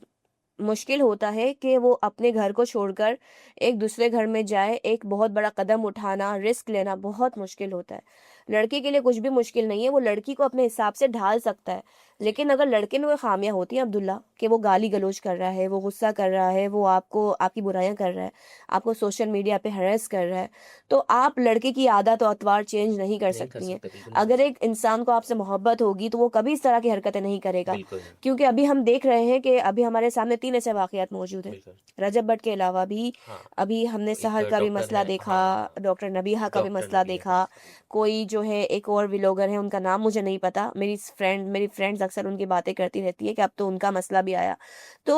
मुश्किल होता है कि वो अपने घर को छोड़कर एक दूसरे घर में जाए। एक बहुत बड़ा कदम उठाना, रिस्क लेना बहुत मुश्किल होता है। लड़की के लिए कुछ भी मुश्किल नहीं है, वो लड़की को अपने हिसाब से ढाल सकता है। जी, लेकिन अगर लड़के में कोई खामियां होती हैं अब्दुल्ला, कि वो गाली गलौज कर रहा है, वो गुस्सा कर रहा है, वो आपको आपकी बुराइयां कर रहा है, आपको सोशल मीडिया पे हरेस कर रहा है, तो आप लड़के की आदत और अतवार चेंज नहीं कर नहीं कर सकती हैं। सकते, बिल्कुल नहीं कर अगर सकते। एक इंसान को आपसे मोहब्बत होगी तो वो कभी इस तरह की हरकतें नहीं करेगा। बिल्कुल नहीं, क्योंकि अभी हम देख रहे हैं कि अभी हमारे सामने 3 ऐसे वाक़यात मौजूद हैं। बिल्कुल। रजब भट्ट के अलावा भी हाँ, अभी हमने एक सहल का भी डॉक्टर मसला है, देखा, हाँ, डॉक्टर नबीहा का भी डॉक्टर मसला नबीहा का देखा, मसला भी। कोई जो है एक और व्लॉगर है, उनका नाम मुझे नहीं पता। मेरी फ्रेंड्स अक्सर उनकी बातें करती रहती है कि अब तो उनका मसला भी आया। तो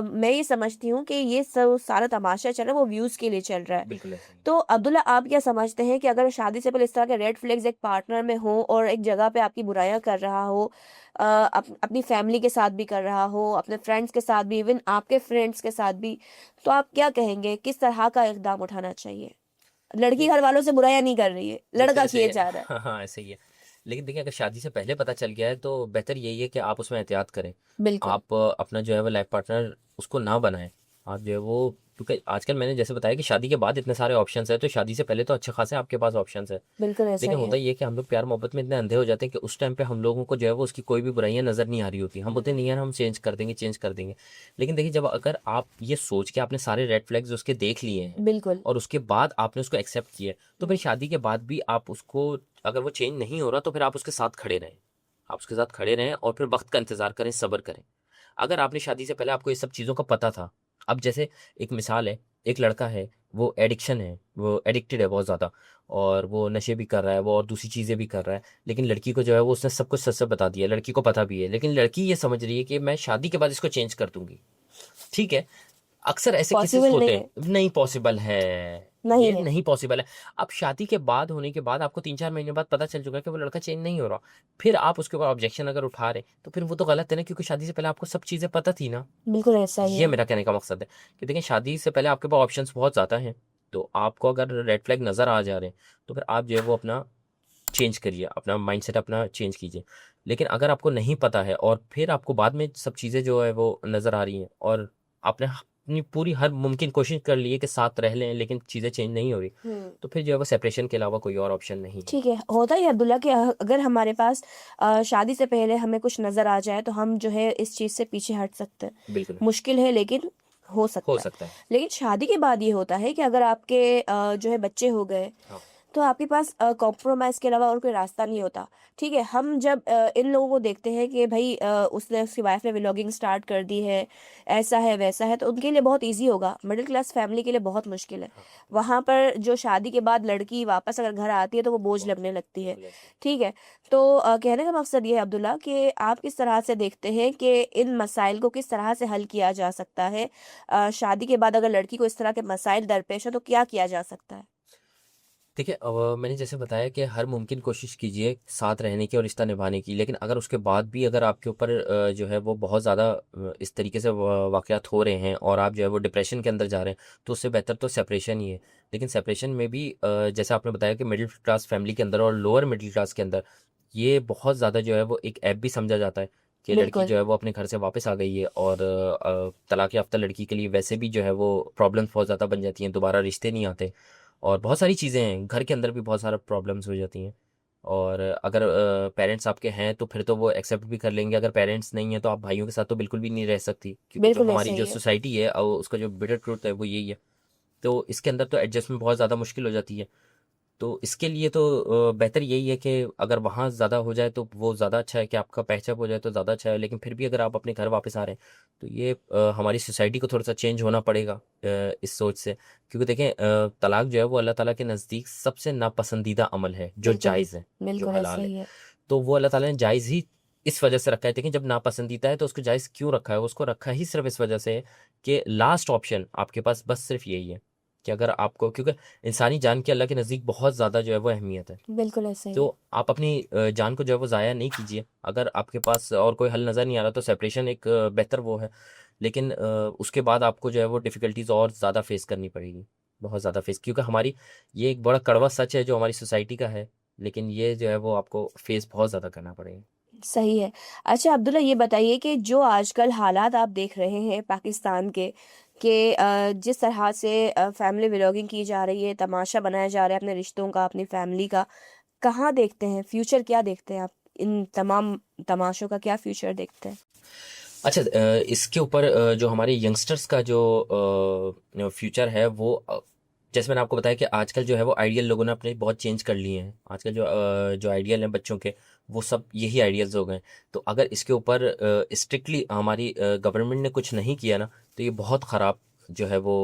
मैं ये समझती हूँ कि ये सब सारा तमाशा चल रहा है वो व्यूज़ के लिए चल रहा है। बिल्कुल ऐसे ही है। तो अब्दुल्ला, आप क्या समझते हैं कि अगर शादी से पहले इस तरह के रेड फ्लैग्स एक पार्टनर में हो और एक जगह पे आपकी बुराइयां कर रहा हो, अपनी फैमिली के साथ भी कर रहा हो, अपने फ्रेंड्स के साथ भी, इवन आपके फ्रेंड्स के साथ भी, तो आप क्या कहेंगे किस तरह का इकदाम उठाना चाहिए? लड़की नहीं, घर वालों से बुराइयां नहीं कर रही है, बिल्कुल लड़का ऐसे ही किए है। जा रहा है। हाँ, हाँ, ऐसे ही है। लेकिन देखिए, अगर शादी से पहले पता चल गया है तो बेहतर यही है कि आप उसमें एहतियात करें। बिल्कुल आप अपना जो है वो लाइफ पार्टनर उसको ना बनाएँ। आप जो है वो, क्योंकि आजकल मैंने जैसे बताया कि शादी के बाद इतने सारे ऑप्शंस हैं, तो शादी से पहले तो अच्छे खासे आपके पास ऑप्शंस हैं। बिल्कुल ऐसा लेकिन ही होता है। ये है कि हम लोग प्यार मोहब्बत में इतने अंधे हो जाते हैं कि उस टाइम पे हम लोगों को जो है वो उसकी कोई भी बुराइयां नज़र नहीं आ रही होती। हम बोलते हैं, नहीं यार, हम चेंज कर देंगे, चेंज कर देंगे। लेकिन देखिए, जब अगर आप ये सोच के आपने सारे रेड फ्लैग्स उसके देख लिए हैं बिल्कुल और उसके बाद आपने उसको एक्सेप्ट किया है, तो फिर शादी के बाद भी आप उसको, अगर वो चेंज नहीं हो रहा, तो फिर आप उसके साथ खड़े रहें। आप उसके साथ खड़े रहें और फिर वक्त का इंतज़ार करें, सब्र करें। अगर आपने शादी से पहले आपको ये सब चीज़ों का पता था, अब जैसे एक मिसाल है, एक लड़का है, वो एडिक्शन है, वो एडिक्टेड है बहुत ज़्यादा, और वो नशे भी कर रहा है, वो और दूसरी चीज़ें भी कर रहा है, लेकिन लड़की को जो है वो उसने सब कुछ सच-सच बता दिया, लड़की को पता भी है, लेकिन लड़की ये समझ रही है कि मैं शादी के बाद इसको चेंज कर दूँगी। ठीक है, अक्सर ऐसे केसेस पॉसिबल नहीं होते है। हैं, नहीं पॉसिबल है। नहीं ये है। नहीं पॉसिबल है। अब शादी के बाद होने के बाद आपको 3-4 महीने बाद पता चल चुका है कि वो लड़का चेंज नहीं हो रहा। फिर आप उसके ऊपर ऑब्जेक्शन अगर उठा रहे हैं, तो फिर वो तो गलत है ना, क्योंकि शादी से पहले आपको सब चीज़ें पता थी ना। बिल्कुल ऐसा ही ये है। मेरा कहने का मकसद है कि देखिए, शादी से पहले आपके पास ऑप्शंस बहुत ज़्यादा हैं। तो आपको अगर रेड फ्लैग नज़र आ जा रहे हैं, तो फिर आप जो है वो अपना चेंज करिए, अपना माइंडसेट अपना चेंज कीजिए। लेकिन अगर आपको नहीं पता है और फिर आपको बाद में सब चीज़ें जो है वो नज़र आ रही हैं, और आपने अपनी पूरी हर मुमकिन कोशिश कर ली है कि साथ रह लें, लेकिन चीज़ें चेंज नहीं हो रही, तो फिर जो है वो सेपरेशन के अलावा कोई और ऑप्शन नहीं है। ठीक है, होता ही है अब्दुल्ला कि अगर हमारे पास शादी से पहले हमें कुछ नज़र आ जाए तो हम जो है इस चीज़ से पीछे हट सकते हैं। बिल्कुल, मुश्किल है लेकिन हो हो सकता है। सकता है। लेकिन शादी के बाद ये होता है कि अगर आपके जो है बच्चे हो गए, हाँ, तो आपके पास कॉम्प्रोमाइज़ के अलावा और कोई रास्ता नहीं होता। ठीक है, हम जब इन लोगों को देखते हैं कि भई उसने उसकी वाइफ़ ने व्लॉगिंग स्टार्ट कर दी है, ऐसा है, वैसा है, तो उनके लिए बहुत ईज़ी होगा। मिडिल क्लास फैमिली के लिए बहुत मुश्किल है। हाँ, वहाँ पर जो शादी के बाद लड़की वापस अगर घर आती है तो वो बोझ बहुत लगने लगती है। बिल्कुल ऐसे ही। ठीक है, तो कहने का मकसद ये है अब्दुल्ला कि आप किस तरह से देखते हैं कि इन मसाइल को किस तरह से हल किया जा सकता है? शादी के बाद अगर लड़की को इस तरह के मसाइल दरपेश हैं तो क्या किया जा सकता है? देखिए, मैंने जैसे बताया कि हर मुमकिन कोशिश कीजिए साथ रहने की और रिश्ता निभाने की, लेकिन अगर उसके बाद भी अगर आपके ऊपर जो है वो बहुत ज़्यादा इस तरीके से वाक़यात हो रहे हैं और आप जो है वो डिप्रेशन के अंदर जा रहे हैं, तो उससे बेहतर तो सेपरेशन ही है। लेकिन सेपरेशन में भी जैसे आपने बताया कि मिडिल क्लास फैमिली के अंदर और लोअर मिडिल क्लास के अंदर ये बहुत ज़्यादा जो है वो एक ऐप भी समझा जाता है कि लड़की बिल्कुल, जो है वो अपने घर से वापस आ गई है, और तलाक़ याफ्ता लड़की के लिए वैसे भी जो है वो प्रॉब्लम्स बहुत ज़्यादा बन जाती हैं, दोबारा रिश्ते नहीं आते। और बहुत सारी चीज़ें हैं, घर के अंदर भी बहुत सारा प्रॉब्लम्स हो जाती हैं। और अगर पेरेंट्स आपके हैं तो फिर तो वो एक्सेप्ट भी कर लेंगे, अगर पेरेंट्स नहीं हैं तो आप भाइयों के साथ तो बिल्कुल भी नहीं रह सकती, क्योंकि जो बिल्कुल हमारी ऐसा जो ही है। सोसाइटी है उसका जो बिटर ट्रुथ है वो यही है। तो इसके अंदर तो एडजस्टमेंट बहुत ज़्यादा मुश्किल हो जाती है। तो इसके लिए तो बेहतर यही है कि अगर वहाँ ज़्यादा हो जाए तो वो ज़्यादा अच्छा है, कि आपका पैचअप हो जाए तो ज़्यादा अच्छा है। लेकिन फिर भी अगर आप अपने घर वापस आ रहे हैं, तो ये हमारी सोसाइटी को थोड़ा-सा चेंज होना पड़ेगा इस सोच से। क्योंकि देखें, तलाक जो है वो अल्लाह ताला के नज़दीक सबसे नापसंदीदा अमल है, जो बिल्कुल, जायज़ है, जो बिल्कुल ऐसा हलाल है। ही है। तो वो अल्लाह ताला ने जायज़ ही इस वजह से रखा है। देखिए, जब नापसंदीदा है तो उसको जायज़ क्यों रखा है? उसको रखा ही सिर्फ़ इस वजह से है कि लास्ट ऑप्शन आपके पास बस सिर्फ़ यही है, कि अगर आपको, क्योंकि इंसानी जान की अल्लाह के नज़दीक बहुत ज़्यादा जो है वो अहमियत है। बिल्कुल ऐसा ही तो है। आप अपनी जान को जो है वो ज़ाया नहीं कीजिए। अगर आपके पास और कोई हल नज़र नहीं आ रहा, तो सेपरेशन एक बेहतर वो है। लेकिन उसके बाद आपको जो है वो डिफ़िकल्टीज़ और ज़्यादा फ़ेस करनी पड़ेगी, बहुत ज़्यादा फ़ेस, क्योंकि हमारी ये एक बड़ा कड़वा सच है जो हमारी सोसाइटी का है। लेकिन ये जो है वो आपको फ़ेस बहुत ज़्यादा करना पड़ेगा। सही है। अच्छा अब्दुल्ला ये बताइए कि जो आजकल हालात आप देख रहे हैं पाकिस्तान के कि जिस तरह से फैमिली व्लॉगिंग की जा रही है, तमाशा बनाया जा रहा है अपने रिश्तों का, अपनी फैमिली का, कहाँ देखते हैं? फ्यूचर क्या देखते हैं आप? इन तमाम तमाशों का क्या फ्यूचर देखते हैं? अच्छा, इसके ऊपर जो हमारे यंगस्टर्स का जो फ्यूचर है वो जैसे मैंने आपको बताया कि आजकल जो है वो आइडियल लोगों ने अपने बहुत चेंज कर लिए हैं। आजकल जो जो आइडियल हैं बच्चों के, वो सब यही आइडियल्स हो गए हैं। तो अगर इसके ऊपर स्ट्रिक्टली हमारी गवर्नमेंट ने कुछ नहीं किया ना, तो ये बहुत ख़राब जो है वो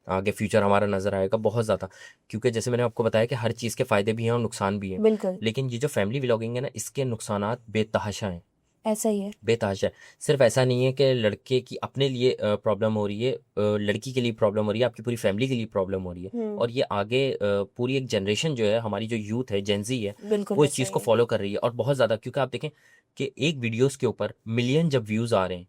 आगे फ्यूचर हमारा नज़र आएगा बहुत ज़्यादा। क्योंकि जैसे मैंने आपको बताया कि हर चीज़ के फ़ायदे भी हैं और नुकसान भी हैं। बिल्कुल, लेकिन ये जो फैमिली व्लॉगिंग है ना, इसके नुकसानात बेतहाशा हैं। ऐसा ही है। बेतहाशा है। सिर्फ़ ऐसा नहीं है कि लड़के की अपने लिए प्रॉब्लम हो रही है, लड़की के लिए प्रॉब्लम हो रही है, आपकी पूरी फैमिली के लिए प्रॉब्लम हो रही है। हुँ, और ये आगे पूरी एक जनरेशन जो है, हमारी जो यूथ है, जेन ज़ी है, बिल्कुल वो इस ऐसा चीज़ ही को है। फ़ॉलो कर रही है, और बहुत ज़्यादा, क्योंकि आप देखें कि एक वीडियोज़ के ऊपर मिलियन जब व्यूज़ आ रहे हैं,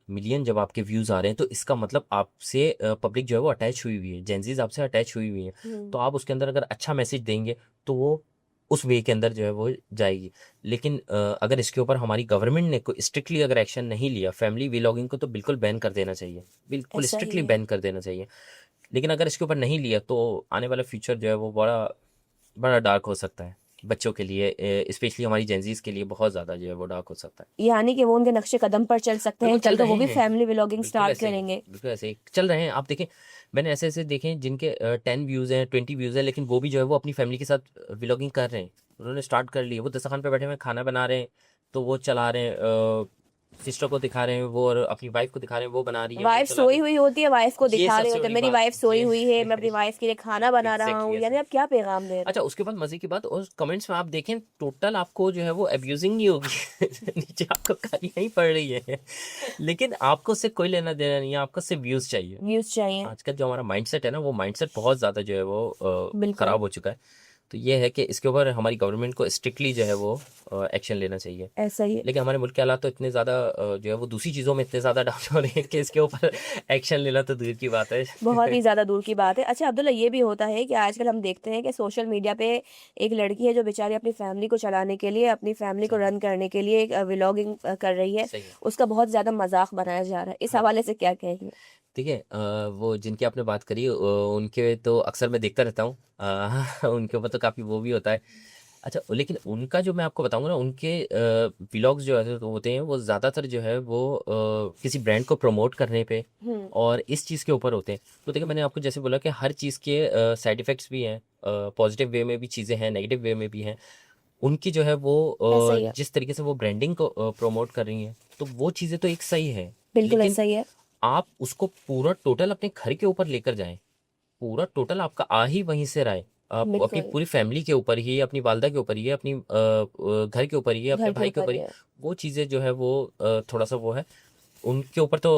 मिलियन जब आपके व्यूज़ आ रहे हैं, तो इसका मतलब आपसे पब्लिक जो है वो अटैच हुई हुई है, जेन ज़ीज़ आपसे अटैच हुई हुई है। हुँ, तो आप उसके अंदर अगर अच्छा मैसेज देंगे, तो वो उस वे के अंदर जो है वो जाएगी। लेकिन अगर इसके ऊपर हमारी गवर्नमेंट ने कोई स्ट्रिक्टली अगर एक्शन नहीं लिया, फैमिली व्लॉगिंग को तो बिल्कुल बैन कर देना चाहिए, बिल्कुल ऐसा ही स्ट्रिक्टली है। बैन कर देना चाहिए। लेकिन अगर इसके ऊपर नहीं लिया, तो आने वाला फ्यूचर जो है वो बड़ा बड़ा डार्क हो सकता है बच्चों के लिए, स्पेशली हमारी जेनजीज के लिए बहुत ज़्यादा जो है वो डार्क हो सकता है। यानी कि वो उनके नक्शे कदम पर चल सकते हैं, बिल्कुल कल चल को वो रहे भी हैं, फैमिली व्लॉगिंग बिल्कुल स्टार्ट ऐसे ही, करेंगे। बिल्कुल ऐसे ही चल रहे हैं। आप देखें, मैंने ऐसे-ऐसे देखे हैं जिनके 10 व्यूज़ हैं, 20 व्यूज़ हैं, लेकिन वो भी जो है वो अपनी फैमिली के साथ व्लॉगिंग कर रहे हैं। उन्होंने स्टार्ट कर ली है, वो दस्तरख़्वान पे बैठे हुए हैं, खाना बना रहे हैं, तो वो चला रहे हैं, सिस्टर को दिखा रहे हैं वो, और अपनी वाइफ को दिखा रहे हैं वो बना रही है, वो वाइफ चला सोई रही हुई होती है, वाइफ को है। ये दिखा रहे सबसे होते हैं बड़ी मेरी बात वाइफ सोई हुई है, मैं अपनी ये वाइफ के लिए खाना बना रहा हूँ, एग्जैक्टली यानी ऐसे। आप क्या पैगाम दे रहे अच्छा, उसके बाद मजे की बात, और कमेंट्स में आप देखें टोटल आपको जो है वो अब्यूजिंग ही होगी नीचे आपको गालियां ही पड़ रही है, लेकिन आपको उससे कोई लेना देना नहीं है, आपको सिर्फ व्यूज चाहिए। हैं? व्यूज चाहिए। आजकल जो हमारा माइंडसेट है ना, वो माइंडसेट बहुत ज़्यादा जो है वो बिल्कुल ख़राब हो चुका है। तो ये है कि इसके ऊपर हमारी गवर्नमेंट को स्ट्रिक्टली जो है वो एक्शन लेना चाहिए। ऐसा ही है। लेकिन हमारे मुल्क के हालात तो इतने ज़्यादा जो है वो दूसरी चीज़ों में इतने ज़्यादा डाउन हो रहे हैं कि इसके ऊपर एक्शन लेना तो दूर की बात है। बहुत ही ज़्यादा दूर की बात है। अच्छा अब्दुल्ला, ये भी होता है कि आजकल हम देखते हैं कि सोशल मीडिया पे एक लड़की है जो बेचारी अपनी फैमिली को चलाने के लिए, अपनी फैमिली को सही रन करने के लिए एक व्लॉगिंग कर रही है। सही है। उसका बहुत ज़्यादा मजाक बनाया जा रहा है, इस हाँ, हवाले से क्या कहेंगे? ठीक है। वो जिनकी आपने बात करी उनके तो अक्सर मैं देखता रहता हूँ। उनके ऊपर तो काफ़ी वो भी होता है। अच्छा, लेकिन उनका जो मैं आपको बताऊंगा ना, उनके व्लॉग्स जो है तो होते हैं वो ज़्यादातर जो है वो किसी ब्रांड को प्रमोट करने पे हम्म। और इस चीज़ के ऊपर होते हैं। तो देखिए, मैंने आपको जैसे बोला कि हर चीज़ के साइड इफ़ेक्ट्स भी हैं, पॉजिटिव वे में भी चीज़ें हैं, नेगेटिव वे में भी हैं। उनकी जो है वो ऐसा ही है। जिस तरीके से वो ब्रांडिंग को प्रमोट कर रही हैं, तो वो चीज़ें तो एक सही है। बिल्कुल लेकिन ऐसा ही है। आप उसको पूरा टोटल अपने घर के ऊपर लेकर जाएं, पूरा टोटल आपका आ ही वहीं से रहा है। आप अपनी बिल्कुल। पूरी फैमिली के ऊपर ही, अपनी वालदा के ऊपर ही, अपनी घर के ऊपर ही, अपने घर के भाई के ऊपर ऊपर ही ही, है। वो चीज़ें जो है वो थोड़ा सा वो है उनके ऊपर। तो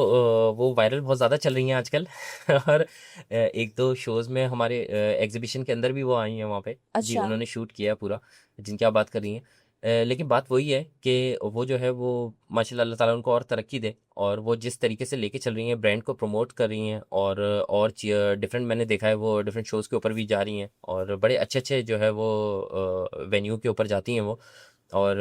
वो वायरल बहुत ज़्यादा चल रही हैं आजकल और एक दो शोज़ में हमारे एग्जीबिशन के अंदर भी वो आई हैं वहाँ पे जी, अच्छा। उन्होंने शूट किया पूरा, जिनकी आप बात कर रही हैं। लेकिन बात वही है कि वो जो है वो माशाल्लाह, अल्लाह ताला उनको और तरक्की दे, और वो जिस तरीके से लेके चल रही हैं, ब्रांड को प्रमोट कर रही हैं, और डिफरेंट मैंने देखा है वो डिफरेंट शोज़ के ऊपर भी जा रही हैं, और बड़े अच्छे अच्छे जो है वो वेन्यू के ऊपर जाती हैं वो, और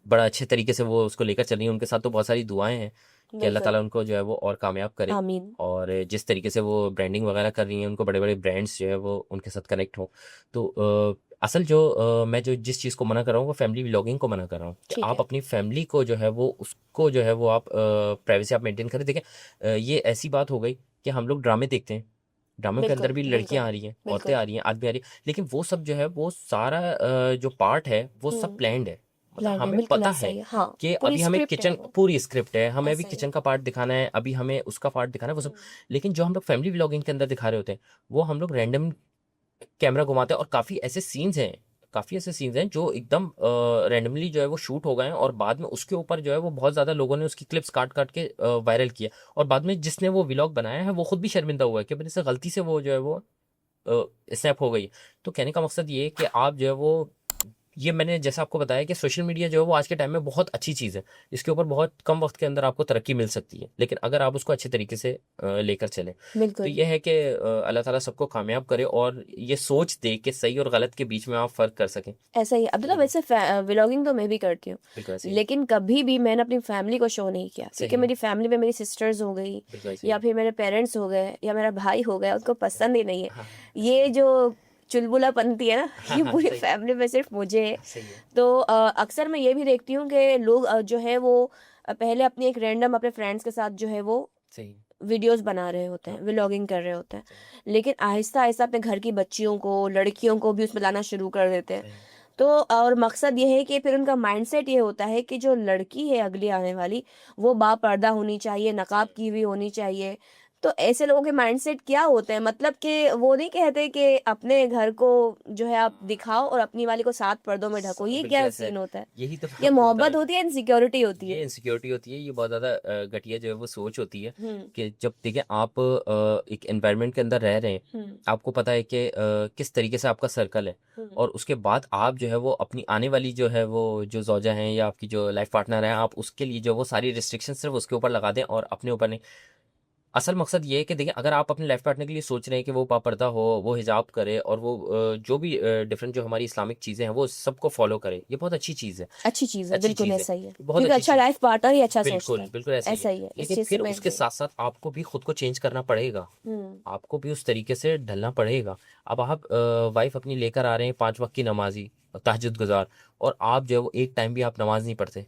बड़ा अच्छे तरीके से वो उसको लेकर चल रही हैं। उनके साथ तो बहुत सारी दुआएं हैं कि अल्लाह बिल्कुल। ताला उनको जो है वो और कामयाब करे, आमीन। और जिस तरीके से वो ब्रांडिंग वगैरह कर रही हैं, उनको बड़े बड़े ब्रांड्स जो है वो उनके साथ कनेक्ट हों। तो असल जो मैं जो जिस चीज़ को मना कर रहा हूँ वो फैमिली व्लॉगिंग को मना कर रहा हूँ कि ठीक आप है। अपनी फैमिली को जो है वो उसको जो है वो आप प्राइवेसी आप मेंटेन करें। देखें, ये ऐसी बात हो गई कि हम लोग ड्रामे देखते हैं, ड्रामों के अंदर बिल्कुल भी बिल्कुल लड़कियां आ रही हैं, औरतें बिल्कुल। आ रही हैं, आदमी आ रही हैं, लेकिन वो सब जो है वो सारा जो पार्ट है वो सब हम्म। प्लान्ड है। मतलब प्लान है, हमें बिल्कुल पता ऐसा है ही है, हाँ। कि पूरी अभी हमें स्क्रिप्ट है किचन वो। पूरी स्क्रिप्ट है, हमें अभी ऐसा ही है। किचन का पार्ट दिखाना है, अभी हमें उसका पार्ट दिखाना है, वो सब। हम्म। लेकिन जो हम लोग फैमिली व्लॉगिंग के अंदर दिखा रहे होते हैं, वो हम लोग रैंडम कैमरा घुमाते हैं, और काफ़ी ऐसे सीन्स हैं जो एकदम रैंडमली जो है वो शूट हो गए हैं, और बाद में उसके ऊपर जो है वो बहुत ज़्यादा लोगों ने उसकी क्लिप्स काट काट के वायरल किया, और बाद में जिसने वो व्लॉग बनाया है वो खुद भी शर्मिंदा हुआ है कि मेरे से गलती से वो जो है वो स्नैप हो गई। तो कहने का मकसद ये है कि आप जो है वो, ये मैंने जैसा आपको बताया कि सोशल मीडिया जो है वो आज के टाइम में बहुत अच्छी चीज़ है। इसके ऊपर बहुत कम वक्त के अंदर आपको तरक्की मिल सकती है, लेकिन अगर आप उसको अच्छे तरीके से लेकर चलें। तो बिल्कुल। ये है कि अल्लाह ताला सबको कामयाब करे, और ये सोच दे कि सही और गलत के बीच में आप फ़र्क कर सकें। ऐसा ही है। अब्दुल्ला, बिल्कुल, वैसे व्लॉगिंग तो मैं भी करती हूँ, बिल्कुल ऐसे ही है। लेकिन कभी भी मैंने अपनी फैमिली को शो नहीं किया, क्योंकि सही है, मेरी फैमिली में मेरी सिस्टर्स हो गई, बिल्कुल ऐसे ही या है। फिर मेरे पेरेंट्स हो गए, या मेरा भाई हो गया, उनको पसंद ही नहीं है हाँ, ये जो चुलबुलापंती है ना हाँ, ये हाँ, पूरी सही, फैमिली में सिर्फ मुझे है। सही है, तो अक्सर मैं ये भी देखती हूँ कि लोग जो है वो पहले अपनी एक रैंडम अपने फ्रेंड्स के साथ जो है वो सही है, वीडियोस बना रहे होते हैं, हाँ, व्लॉगिंग कर रहे होते हैं, सही है, लेकिन आहिस्ता आहिस्ता अपने घर की बच्चियों को, लड़कियों को भी उसमें लाना शुरू कर देते हैं। सही है, तो और मकसद ये है कि फिर उनका माइंडसेट ये होता है कि जो लड़की है अगली आने वाली, वो बापर्दा होनी चाहिए, सही नकाब है। की हुई होनी चाहिए। तो ऐसे लोगों के माइंडसेट क्या होते हैं, मतलब कि वो नहीं कहते कि अपने घर को जो है आप दिखाओ और अपनी वाली को सात पर्दों में ढको, ये बिल्कुल क्या ऐसा है। सीन होता है? यही तो मैं ये आपको बता रहा मोहब्बत हूँ। होती है, इनसिक्योरिटी होती है? ये इनसिक्योरिटी होती है, ये बहुत ज़्यादा घटिया जो है वो सोच होती है हम्म। कि जब देखिए आप एक एनवायरनमेंट के अंदर रह रहे हैं, हम्म। आपको पता है कि किस तरीके से आपका सर्कल है, हम्म। और उसके बाद आप जो है वो अपनी आने वाली जो है वो जो ज़ौजा हैं या आपकी जो लाइफ पार्टनर है, आप उसके लिए जो वो सारी रिस्ट्रिक्शन सिर्फ उसके ऊपर लगा दें और अपने ऊपर नहीं। असल मकसद ये है कि देखिए, अगर आप अपने लाइफ पार्टनर के लिए सोच रहे हैं कि वो बापर्दा हो, वो हिजाब करे, और वो जो भी डिफरेंट जो हमारी इस्लामिक चीज़ें हैं वो सबको फॉलो करे, ये बहुत अच्छी चीज़ है। अच्छी चीज़ है, अच्छी बिल्कुल चीज़ है, ऐसा ही है, बहुत क्योंकि अच्छी अच्छा चीज़। लाइफ पार्टनर ही अच्छा सोचता बिल्कुल, है। बिल्कुल ऐसा ही ऐसा है। ही है, इस लेकिन चीज़ से फिर मैं उसके एग्री। साथ-साथ आपको भी खुद को चेंज करना पड़ेगा। हम्म। आपको भी उस तरीके से ढलना पड़ेगा। अब आप वाइफ़ अपनी लेकर आ रहे हैं 5 वक़्त की नमाज़ी, तहज्जुद गुज़ार, और आप जो है वो एक टाइम भी आप नमाज़ नहीं पढ़ते।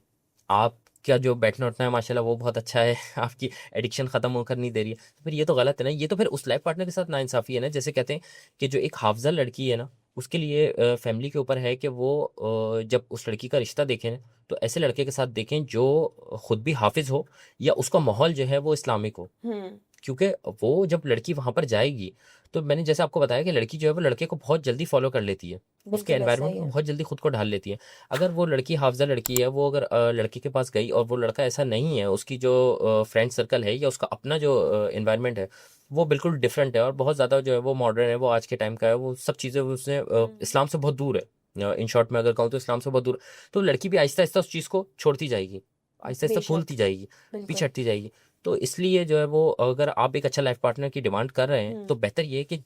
आपका जो बैठना-उठना है माशाल्लाह वो बहुत अच्छा है, आपकी एडिक्शन ख़त्म होकर नहीं दे रही है। तो फिर ये तो गलत है ना, ये तो फिर उस लाइफ़ पार्टनर के साथ नाइंसाफ़ी है ना। जैसे कहते हैं कि जो एक हाफ़िज़ा लड़की है ना, उसके लिए फैमिली के ऊपर है कि वो जब उस लड़की का रिश्ता देखें तो ऐसे लड़के के साथ देखें जो खुद भी हाफिज हो या उसका माहौल जो है वो इस्लामिक हो। हम्म। क्योंकि वो जब लड़की वहां पर जाएगी तो मैंने जैसे आपको बताया कि लड़की जो है वो लड़के को बहुत जल्दी फॉलो कर लेती है, उसके बिल्कुल ऐसा एनवायरनमेंट ही में है। बहुत जल्दी खुद को ढाल लेती है। अगर वो लड़की हाफजा लड़की है, वो अगर लड़के के पास गई और वो लड़का ऐसा नहीं है, उसकी जो फ्रेंड सर्कल है या उसका अपना जो एनवायरनमेंट है वो बिल्कुल डिफरेंट है और बहुत ज़्यादा जो है वो मॉडर्न है, वो आज के टाइम का है, वो सब चीज़ें उसने इस्लाम से बहुत दूर है। इन शॉर्ट में अगर कहूँ तो इस्लाम से बहुत दूर है। तो लड़की भी आहिस्ता आहिस्ता उस चीज़ को छोड़ती जाएगी, आहिस्ता आहिस्ता बेशक। भूलती जाएगी, बिल्कुल। पीछे हटती जाएगी। तो इसलिए जो है वो अगर आप एक अच्छा लाइफ पार्टनर की डिमांड कर रहे हैं तो हम्म। बेहतर ये है कि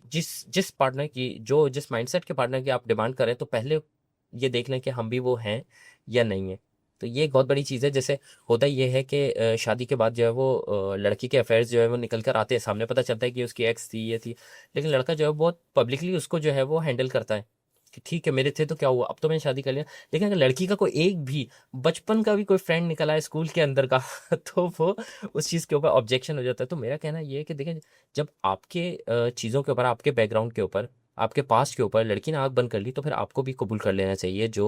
जिस जिस पार्टनर की जो जिस माइंडसेट के पार्टनर की आप डिमांड कर रहे हैं तो पहले ये देख लें कि हम भी वो हैं या नहीं है। तो ये एक बहुत बड़ी चीज़ है। जैसे होता ये है कि शादी के बाद जो है वो लड़की के अफेयर्स जो है वो निकल कर आते हैं सामने, पता चलता है कि उसकी एक्स थी, ये थी, लेकिन लड़का जो है बहुत पब्लिकली उसको जो है वो हैंडल करता है कि ठीक है मेरे थे तो क्या हुआ, अब तो मैंने शादी कर लिया। लेकिन अगर लड़की का कोई एक भी बचपन का भी कोई फ्रेंड निकला है स्कूल के अंदर का तो वो उस चीज़ के ऊपर ऑब्जेक्शन हो जाता है। तो मेरा कहना ये है कि देखें, जब आपके चीज़ों के ऊपर, आपके बैकग्राउंड के ऊपर, आपके पास्ट के ऊपर लड़की ने आँख बंद कर ली तो फिर आपको भी कबूल कर लेना चाहिए जो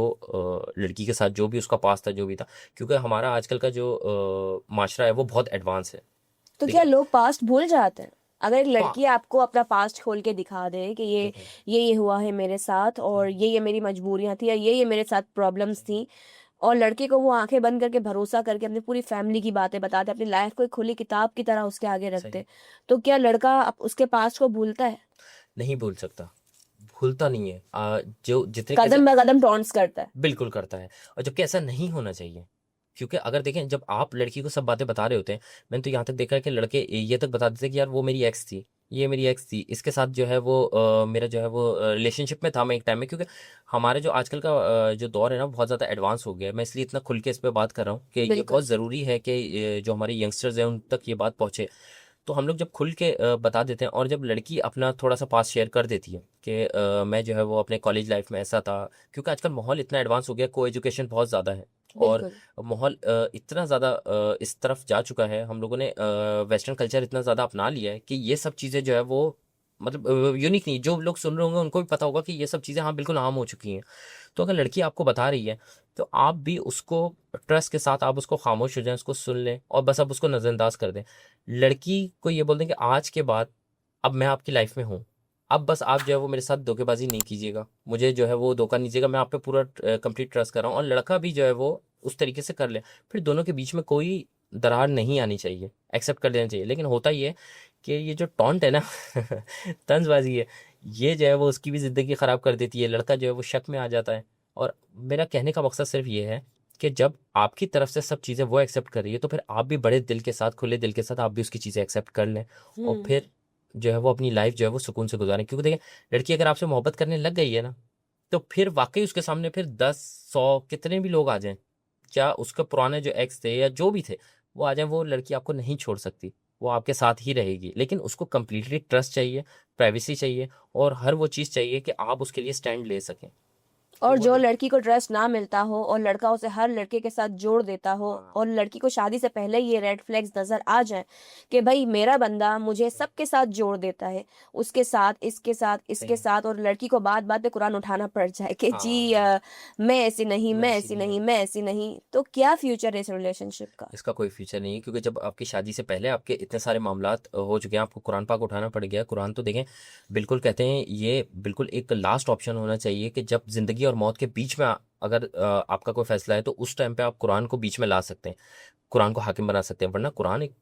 लड़की के साथ जो भी उसका पास्ट था, जो भी था। क्योंकि हमारा आजकल का जो माशरा है वो बहुत एडवांस है। तो क्या देखिए, लोग पास्ट भूल जाते हैं? अगर एक पा लड़की आपको अपना पास्ट खोल के दिखा दे कि देखें, ये हुआ है मेरे साथ, और ये मेरी मजबूरियां थी, या ये मेरे साथ प्रॉब्लम्स थी, और लड़के को वो आंखें बंद करके भरोसा करके अपनी पूरी फैमिली की बातें बताते, अपनी लाइफ को एक खुली किताब की तरह उसके आगे सही रखते, तो क्या लड़का उसके पास्ट को भूलता है? नहीं भूल सकता, भूलता नहीं है। जो जितने कैसे कदम ब कदम टॉन्ट्स करता है। बिल्कुल करता है, और जबकि ऐसा नहीं होना चाहिए। क्योंकि अगर देखें, जब आप लड़की को सब बातें बता रहे होते हैं, मैंने तो यहाँ तक देखा है कि लड़के ये तक बता देते हैं कि यार वो मेरी एक्स थी, ये मेरी एक्स थी, इसके साथ जो है वो मेरा जो है वो रिलेशनशिप में था मैं एक टाइम में। क्योंकि हमारे जो आजकल का जो दौर है ना, वो बहुत ज़्यादा एडवांस हो गया है। मैं इसलिए इतना खुल के इस पर बात कर रहा हूँ कि ये बिल्कुल। बहुत ज़रूरी है कि जो हमारे यंगस्टर्स हैं उन तक ये बात पहुँचे। तो हम लोग जब खुल के बता देते हैं, और जब लड़की अपना थोड़ा सा पास शेयर कर देती है कि मैं जो है वो अपने कॉलेज लाइफ में ऐसा था। क्योंकि आजकल माहौल इतना एडवांस हो गया, को एजुकेशन बहुत ज़्यादा है, और बिल्कुल। माहौल इतना ज़्यादा इस तरफ जा चुका है, हम लोगों ने वेस्टर्न कल्चर इतना ज़्यादा अपना लिया है कि ये सब चीज़ें जो है वो मतलब यूनिक नहीं, जो लोग सुन रहे होंगे उनको भी पता होगा कि ये सब चीज़ें हाँ बिल्कुल आम हो चुकी हैं। तो अगर लड़की आपको बता रही है तो आप भी उसको ट्रस्ट के साथ आप उसको खामोश हो जाएं, उसको सुन लें और बस आप उसको नज़रअंदाज कर दें। लड़की को ये बोल दें कि आज के बाद अब मैं आपकी लाइफ में हूँ, अब बस आप जो है वो मेरे साथ धोखेबाजी नहीं कीजिएगा, मुझे जो है वो धोखा नहीं दीजिएगा, मैं आप पे पूरा कंप्लीट ट्रस्ट कर रहा हूँ। और लड़का भी जो है वो उस तरीके से कर ले, फिर दोनों के बीच में कोई दरार नहीं आनी चाहिए, एक्सेप्ट कर लेना चाहिए। लेकिन होता ये है कि ये जो टॉन्ट है ना तंजबाजी है, ये जो है वो उसकी भी ज़िंदगी ख़राब कर देती है। लड़का जो है वो शक में आ जाता है। और मेरा कहने का मकसद सिर्फ ये है कि जब आपकी तरफ से सब चीज़ें वो एक्सेप्ट कर रही है तो फिर आप भी बड़े दिल के साथ, खुले दिल के साथ आप भी उसकी चीज़ें एक्सेप्ट कर लें, और हम्म। फिर जो है वो अपनी लाइफ जो है वो सुकून से गुजारें। क्योंकि देखिए, लड़की अगर आपसे मोहब्बत करने लग गई है ना, तो फिर वाकई उसके सामने फिर 10 100 कितने भी लोग आ जाएं, क्या उसके पुराने जो एक्स थे या जो भी थे वो आ जाएं, वो लड़की आपको नहीं छोड़ सकती, वो आपके साथ ही रहेगी। लेकिन उसको कंप्लीटली ट्रस्ट चाहिए, प्राइवेसी चाहिए, और हर वो चीज़ चाहिए कि आप उसके लिए स्टैंड ले सकें। तो और वो जो लड़की को ट्रस्ट ना मिलता हो और लड़का उसे हर लड़के के साथ जोड़ देता हो, हाँ, और लड़की को शादी से पहले ये रेड फ्लैग्स नजर आ जाए कि भाई मेरा बंदा मुझे सबके साथ जोड़ देता है, उसके साथ, इसके साथ, इसके सही, साथ, और लड़की को बात बात पे कुरान उठाना पड़ जाए कि जी हाँ, मैं ऐसी नहीं, मैं मैं ऐसी ऐसी नहीं नहीं, हूँ। मैं ऐसी नहीं, तो क्या फ्यूचर है इस रिलेशनशिप का? इसका कोई फ्यूचर नहीं है, क्योंकि जब आपकी शादी से पहले आपके इतने सारे मामलात हो चुके हैं, आपको कुरान पाक उठाना पड़ गया। कुरान तो देखें, बिल्कुल कहते हैं ये बिल्कुल एक लास्ट ऑप्शन होना चाहिए कि जब ज़िंदगी और मौत के बीच में अगर आपका कोई फैसला है तो उस टाइम पे आप कुरान को बीच में ला सकते हैं, कुरान को हाकिम बना सकते हैं। वरना कुरान एक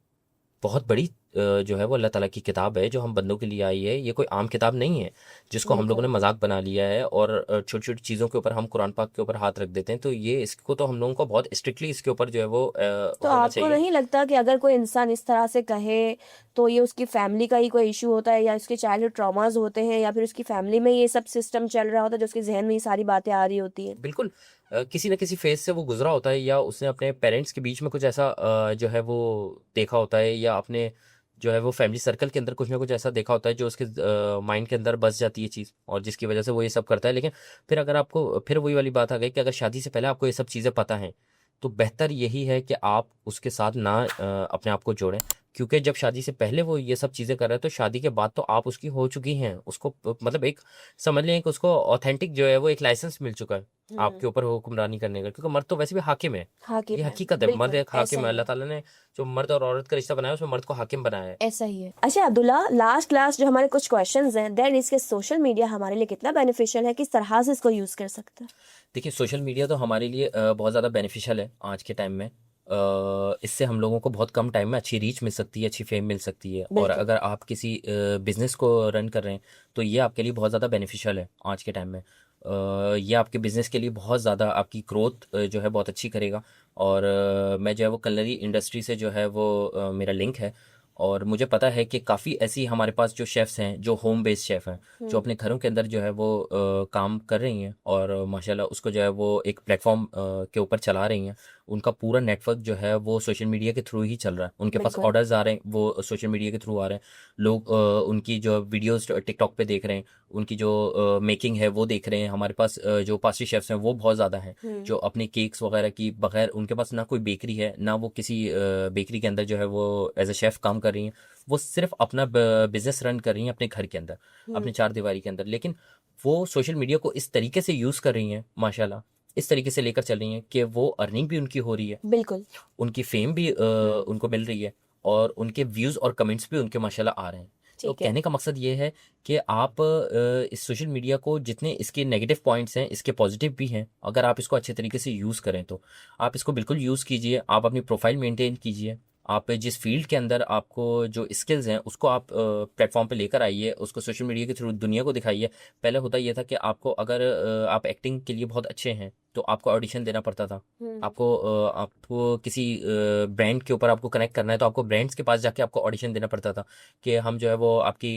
बहुत बड़ी जो है वो अल्लाह ताला की किताब है जो हम बंदों के लिए आई है। ये कोई आम किताब नहीं है जिसको हम लोगों बिल्कुल। ने मजाक बना लिया है, और छोटी छोटी चीज़ों के ऊपर हम कुरान पाक के ऊपर हाथ रख देते हैं। तो ये इसको तो हम लोगों को बहुत स्ट्रिक्टली इसके ऊपर जो है वो तो होना आपको चाहिए। नहीं लगता कि अगर कोई इंसान इस तरह से कहे तो ये उसकी फैमिली का ही कोई इशू होता है, या उसके चाइल्डहुड ट्रॉमास होते हैं, या फिर उसकी फैमिली में ये सब सिस्टम चल रहा होता है जो उसके जहन में ये सारी बातें आ रही होती हैं? बिल्कुल, किसी न किसी फेज़ से वो गुज़रा होता है, या उसने अपने पेरेंट्स के बीच में कुछ ऐसा जो है वो देखा होता है, या अपने जो है वो फैमिली सर्कल के अंदर कुछ ना कुछ ऐसा देखा होता है जो उसके माइंड के अंदर बस जाती है चीज़, और जिसकी वजह से वो ये सब करता है। लेकिन फिर अगर आपको फिर वही वाली बात आ गई कि अगर शादी से पहले आपको ये सब चीज़ें पता हैं, तो बेहतर यही है कि आप उसके साथ ना अपने आप को जोड़ें। क्योंकि जब शादी से पहले वो ये सब चीज़ें कर रहा है तो शादी के बाद तो आप उसकी हो चुकी हैं, उसको मतलब एक समझ लें कि उसको ऑथेंटिक जो है वो एक लाइसेंस मिल चुका है आपके ऊपर हुक्मरानी करने का, क्योंकि मर्द तो वैसे भी हाकिम है। हाकिम ये है, हकीकत है, मर्द बिल्कुल एक ऐसा हाकिम है। ही अल्लाह है। ताला ने जो मर्द और औरत का रिश्ता बनाया है उसमें मर्द को हाकिम बनाया है। ऐसा ही है। अच्छा अब्दुल्ला, लास्ट जो हमारे कुछ क्वेश्चंस हैं, दैट इज के सोशल मीडिया हमारे लिए कितना बेनिफिशियल है, किस तरह से इसको यूज कर सकते हैं? देखिए, सोशल मीडिया तो हमारे लिए बहुत ज़्यादा बेनिफिशियल है आज के टाइम में। इससे हम लोगों को बहुत कम टाइम में अच्छी रीच मिल सकती है, अच्छी फेम मिल सकती है। और बिल्कुल। अगर आप किसी बिजनेस को रन कर रहे हैं तो ये आपके लिए बहुत ज़्यादा बेनिफिशियल है आज के टाइम में। ये आपके बिजनेस के लिए बहुत ज़्यादा आपकी ग्रोथ जो है बहुत अच्छी करेगा। और मैं जो है वो कलरी इंडस्ट्री से जो है वो मेरा लिंक है। और मुझे पता है कि काफ़ी ऐसी हमारे पास जो शेफ़्स हैं, जो होम बेस्ड शेफ़ हैं, जो अपने घरों के अंदर जो है वो काम कर रही हैं और माशाल्लाह उसको जो है वो एक प्लेटफॉर्म के ऊपर चला रही हैं। उनका पूरा नेटवर्क जो है वो सोशल मीडिया के थ्रू ही चल रहा है। उनके पास बिल्कुल। ऑर्डर्स आ रहे हैं, वो सोशल मीडिया के थ्रू आ रहे हैं। लोग उनकी जो वीडियोस टिकटॉक पे देख रहे हैं, उनकी जो मेकिंग है वो देख रहे हैं। हमारे पास जो पास्ट्री शेफ्स हैं वो बहुत ज़्यादा हैं, जो अपनी केक्स वगैरह की बगैर, उनके पास ना कोई बेकरी है, ना वो किसी बेकरी के अंदर जो है वो एज अ शेफ़ काम कर रही हैं। वो सिर्फ अपना बिजनेस रन कर रही हैं अपने घर के अंदर, अपने चार दीवारी के अंदर। लेकिन वो सोशल मीडिया को इस तरीके से यूज़ कर रही हैं माशाल्लाह, इस तरीके से लेकर चल रही हैं कि वो अर्निंग भी उनकी हो रही है, बिल्कुल। उनकी फेम भी उनको मिल रही है, और उनके व्यूज़ और कमेंट्स भी उनके माशाल्लाह आ रहे हैं। तो ठीक है। कहने का मकसद ये है कि आप इस सोशल मीडिया को, जितने इसके नेगेटिव पॉइंट्स हैं इसके पॉजिटिव भी हैं। अगर आप इसको अच्छे तरीके से यूज़ करें तो आप इसको बिल्कुल यूज़ कीजिए। आप अपनी प्रोफाइल मेंटेन कीजिए। आप जिस फील्ड के अंदर आपको जो स्किल्स हैं उसको आप प्लेटफॉर्म पे लेकर आइए, उसको सोशल मीडिया के थ्रू दुनिया को दिखाइए। पहले होता ये था कि आपको अगर आप एक्टिंग के लिए बहुत अच्छे हैं तो आपको ऑडिशन देना पड़ता था। आपको किसी ब्रांड के ऊपर आपको कनेक्ट करना है तो आपको ब्रांड्स के पास जाके आपको ऑडिशन देना पड़ता था कि हम जो है वो आपकी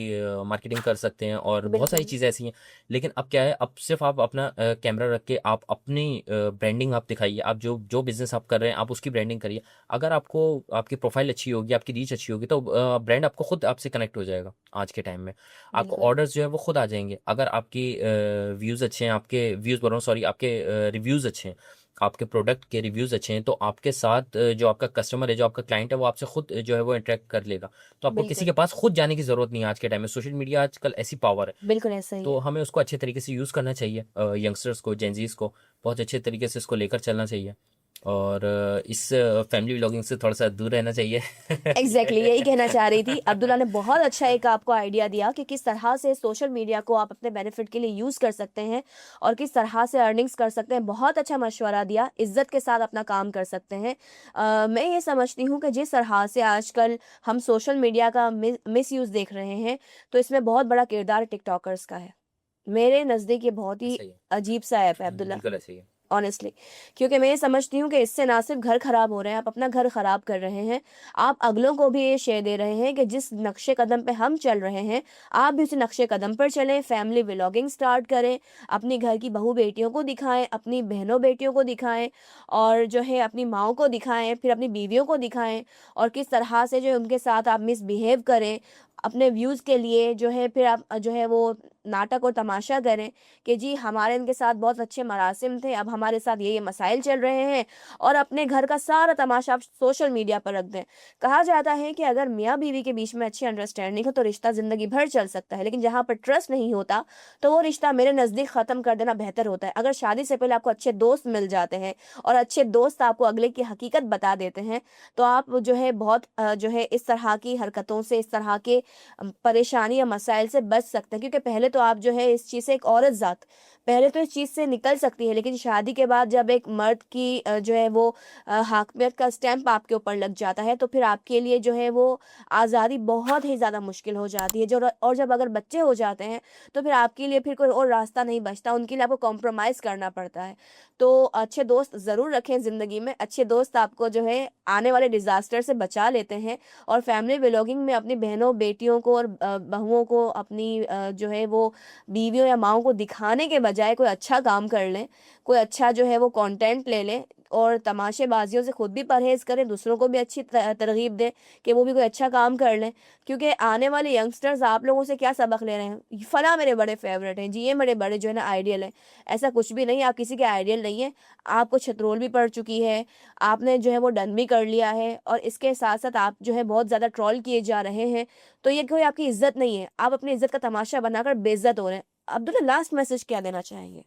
मार्केटिंग कर सकते हैं, और बहुत सारी बिल्कुल। चीज़ें ऐसी हैं। लेकिन अब क्या है, अब सिर्फ आप अपना कैमरा रख के आप अपनी ब्रांडिंग आप दिखाइए। आप जो जो बिज़नेस आप कर रहे हैं आप उसकी ब्रांडिंग करिए। अगर आपको आपकी प्रोफाइल अच्छी होगी, आपकी रीच अच्छी होगी, तो ब्रांड आपको खुद आपसे कनेक्ट हो जाएगा। आज के टाइम में आपको बिल्कुल। ऑर्डर्स जो है वो खुद आ जाएंगे। अगर आपकी व्यूज़ अच्छे हैं, आपके व्यूज़ बोल रहा हूँ, सॉरी, आपके रिव्यूज़ अच्छे हैं, आपके प्रोडक्ट के रिव्यूज़ अच्छे हैं, तो आपके साथ जो आपका कस्टमर है, जो आपका क्लाइंट है, वो आपसे खुद जो है वो इंटरेक्ट कर लेगा। तो आपको किसी बिल्कुल। के पास खुद जाने की ज़रूरत नहीं है आज के टाइम में। सोशल मीडिया आजकल ऐसी पावर है। बिल्कुल ऐसा ही तो है। हमें उसको अच्छे तरीके से यूज़ करना चाहिए। यंगस्टर्स को, जेनजीज को बहुत अच्छे तरीके से इसको लेकर चलना चाहिए। और इस फैमिली व्लॉगिंग से थोड़ा सा दूर रहना चाहिए। यही कहना चाह रही थी। अब्दुल्ला ने बहुत अच्छा एक आपको आइडिया दिया कि किस तरह से सोशल मीडिया को आप अपने बेनिफिट के लिए यूज़ कर सकते हैं और किस तरह से अर्निंग्स कर सकते हैं। बहुत अच्छा मशवरा दिया, इज्जत के साथ अपना काम कर सकते हैं। मैं ये समझती हूँ कि जिस तरह से आजकल हम सोशल मीडिया का मिस यूज़ देख रहे हैं, तो इसमें बहुत बड़ा किरदार टिकटॉकर्स का है। मेरे नज़दीक ये बहुत ही ऐसा ही है। अजीब सा ऐप है अब्दुल्ला, बिल्कुल ऐसा ही है। ऑनेस्टली। क्योंकि मैं ये समझती हूँ कि इससे ना सिर्फ घर खराब हो रहे हैं, आप अपना घर खराब कर रहे हैं, आप अगलों को भी ये शेयर दे रहे हैं कि जिस नक्शे कदम पे हम चल रहे हैं, आप भी उसी नक्शे कदम पर चलें। फैमिली व्लॉगिंग स्टार्ट करें, अपनी घर की बहू बेटियों को दिखाएं, अपनी बहनों बेटियों को दिखाएं, और जो है अपनी माओ को दिखाएं, फिर अपनी बीवियों को दिखाएं, और किस तरह से जो है उनके साथ आप मिसबिहेव करें अपने व्यूज़ के लिए, जो है फिर आप जो है वो नाटक और तमाशा करें कि जी हमारे इनके साथ बहुत अच्छे मरासिम थे, अब हमारे साथ ये मसाइल चल रहे हैं, और अपने घर का सारा तमाशा आप सोशल मीडिया पर रख दें। कहा जाता है कि अगर मियाँ बीवी के बीच में अच्छी अंडरस्टैंडिंग हो तो रिश्ता ज़िंदगी भर चल सकता है, लेकिन जहाँ पर ट्रस्ट नहीं होता तो वो रिश्ता मेरे नज़दीक ख़त्म कर देना बेहतर होता है। अगर शादी से पहले आपको अच्छे दोस्त मिल जाते हैं और अच्छे दोस्त आपको अगले की हकीकत बता देते हैं, तो आप जो है बहुत जो है इस तरह की हरकतों से, इस तरह के परेशानी या मसाइल से बच सकते हैं। क्योंकि पहले तो आप जो है इस चीज़ से, एक औरत ज़ात पहले तो इस चीज़ से निकल सकती है, लेकिन शादी के बाद जब एक मर्द की जो है वो हाकमियत का स्टैंप आपके ऊपर लग जाता है, तो फिर आपके लिए जो है वो आज़ादी बहुत ही ज़्यादा मुश्किल हो जाती है। जो और जब अगर बच्चे हो जाते हैं तो फिर आपके लिए फिर कोई और रास्ता नहीं बचता, उनके लिए आपको कॉम्प्रोमाइज़ करना पड़ता है। तो अच्छे दोस्त ज़रूर रखें ज़िंदगी में। अच्छे दोस्त आपको जो है आने वाले डिज़ास्टर से बचा लेते हैं। और फैमिली व्लॉगिंग में अपनी बहनों बेटियों को और बहुओं को, अपनी जो है वो बीवियों या माँओं को दिखाने के बजाय कोई अच्छा काम कर लें, कोई अच्छा जो है वो कंटेंट ले लें, और तमाशेबाजियों से खुद भी परहेज़ करें, दूसरों को भी अच्छी तरगीब दें कि वो भी कोई अच्छा काम कर लें। क्योंकि आने वाले यंगस्टर्स आप लोगों से क्या सबक ले रहे हैं, फलां मेरे बड़े फ़ेवरेट हैं जी, ये मेरे बड़े जो है ना आइडियल हैं। ऐसा कुछ भी नहीं, आप किसी के आइडियल नहीं हैं। आपको छतरोल भी पड़ चुकी है, आपने जो है वो डन भी कर लिया है, और इसके साथ-साथ आप जो है बहुत ज़्यादा ट्रोल किए जा रहे हैं। तो ये कोई आपकी इज़्ज़त नहीं है, आप अपनी इज़्ज़त का तमाशा बनाकर बेइज़्ज़त हो रहे हैं। अब्दुल्ला, लास्ट मैसेज क्या देना चाहेंगे?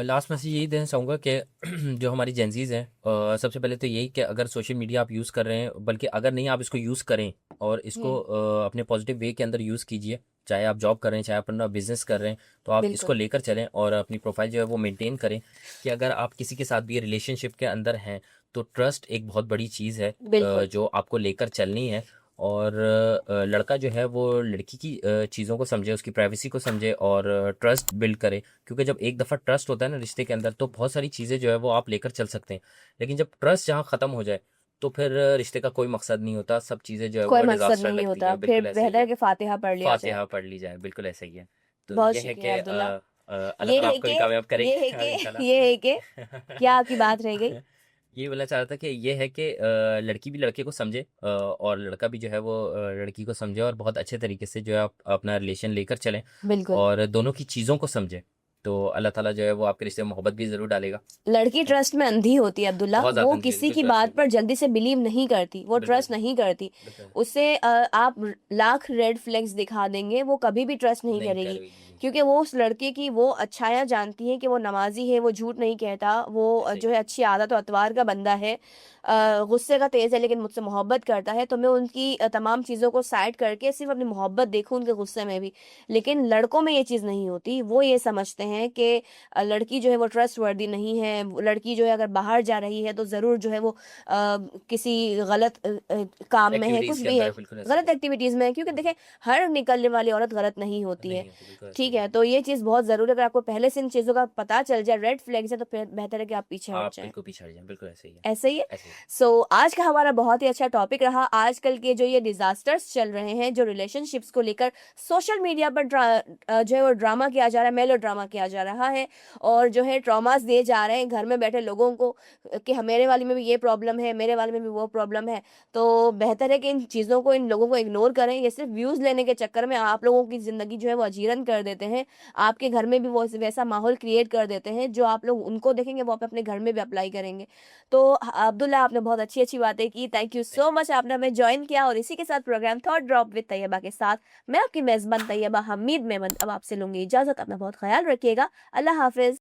लास्ट मैसेज यही देना चाहूँगा कि जो हमारी जेंजीज़ हैं, सबसे पहले तो यही कि अगर सोशल मीडिया आप यूज़ कर रहे हैं, बल्कि अगर नहीं आप इसको यूज़ करें और इसको हुँ, अपने पॉजिटिव वे के अंदर यूज़ कीजिए। चाहे आप जॉब कर रहे हैं, चाहे आप अपना बिजनेस कर रहे हैं, तो आप इसको बिल्कुल, लेकर चलें और अपनी प्रोफाइल जो है वो मेंटेन करें कि अगर आप किसी के साथ भी रिलेशनशिप के अंदर हैं, तो ट्रस्ट एक बहुत बड़ी चीज़ है बिल्कुल, जो आपको लेकर चलनी है। और लड़का जो है वो लड़की की चीज़ों को समझे, उसकी प्राइवेसी को समझे और ट्रस्ट बिल्ड करे। क्योंकि जब एक दफ़ा ट्रस्ट होता है ना रिश्ते के अंदर, तो बहुत सारी चीज़ें जो है वो आप लेकर चल सकते हैं। लेकिन जब ट्रस्ट जहाँ ख़त्म हो जाए, तो फिर रिश्ते का कोई मकसद नहीं होता, सब चीज़ें जो है कोई वो मकसद डिज़ास्टर नहीं लगती होता, हैं। फिर बिल्कुल ऐसे ही बेहतर है है। कि फ़ातिहा पढ़ लिया जाए। फ़ातिहा पढ़ ली जाए, बिल्कुल ऐसा ही है। तो बहुत ये है कि शुक्रिया अब्दुल्ला। अल्लाह ये ताला है आपको कि भी कामयाब करे ये है कि ये है कि इंशाल्लाह। क्या आपकी बात रह गई? ये बोलना चाह रहा था कि ये है कि लड़की भी लड़के को समझे और लड़का भी जो है वो लड़की को समझे और बहुत अच्छे तरीके से जो है आप अपना रिलेशन लेकर चलें बिल्कुल। और दोनों की चीज़ों को समझें। तो अल्लाह ताला जो है वो आपके रिश्ते में मोहब्बत भी ज़रूर डालेगा। लड़की ट्रस्ट में अंधी होती है अब्दुल्ला, बहुत वो ज़्यादा अंधी है, किसी की बिल्कुल ऐसे बात ही पर जल्दी से बिलीव नहीं करती, वो बिल्कुल ट्रस्ट ऐसे नहीं करती। बिल्कुल उसे आप लाख रेड फ्लैग्स दिखा देंगे, वो कभी भी ट्रस्ट नहीं नहीं करेगी। करेगी। क्योंकि वो उस लड़के की वो अच्छाइयाँ जानती है कि वो नमाज़ी है, वो झूठ नहीं कहता, वो ऐसे जो ही है अच्छी आदत और अतवार का बंदा है। गुस्से का तेज़ है लेकिन मुझसे मोहब्बत करता है, तो मैं उनकी तमाम चीज़ों को साइड करके सिर्फ़ अपनी मोहब्बत देखूँ उनके गुस्से में भी। लेकिन लड़कों में ये चीज़ नहीं होती, वो ये समझते हैं कि लड़की जो है वो ट्रस्टवर्दी नहीं है, वो लड़की जो है अगर बाहर जा रही है तो ज़रूर जो है वो किसी गलत काम में है, कुछ एक्टिविटीज़ के भी अंदर है, है, बिल्कुल ऐसे ही गलत है। एक्टिविटीज़ में है, क्योंकि देखें हर निकलने वाली औरत गलत नहीं होती है। नहीं होती, बिल्कुल ऐसे ठीक ही है, है। तो ये चीज़ बहुत ज़रूरी है, अगर आपको पहले से इन चीज़ों का पता चल जाए, रेड फ्लैग्स है, तो फिर बेहतर है कि आप पीछे हट आप जाएँ। बिल्कुल पीछे हट जाएँ, बिल्कुल ऐसे ही है। ऐसे ही है। ऐसे ही है। सो आज का हमारा बहुत ही अच्छा टॉपिक रहा। आजकल के जो ये डिज़ास्टर्स चल रहे हैं, जो रिलेशनशिप्स को लेकर सोशल मीडिया पर जो है वो ड्रामा किया जा रहा है, मेलो ड्रामा किया जा रहा है, और जो है ट्रॉमास दिए जा रहे हैं घर में बैठे लोगों को कि मेरे वाले में भी ये प्रॉब्लम है, मेरे वाले में भी वो प्रॉब्लम है। तो बेहतर है कि इन चीज़ों को, इन लोगों को इग्नोर करें। ये सिर्फ़ व्यूज़ लेने के चक्कर में आप लोगों की ज़िंदगी जो है वो अजीरन कर देते हैं। आपके घर में भी वो वैसा माहौल क्रिएट कर देते हैं, जो आप लोग उनको देखेंगे वो आप अपने घर में भी अप्लाई करेंगे। तो अब्दुल्ला, आपने बहुत अच्छी-अच्छी बातें की। थैंक यू सो मच, आपने हमें जॉइन किया, और इसी के साथ programme thought drop with Tayyaba के साथ मैं आपकी मेज़बान तैयबा हमीद मेमन अब आपसे लूँगी इजाज़त। अपना बहुत ख़्याल रखिएगा। अल्लाह हाफ़िज़।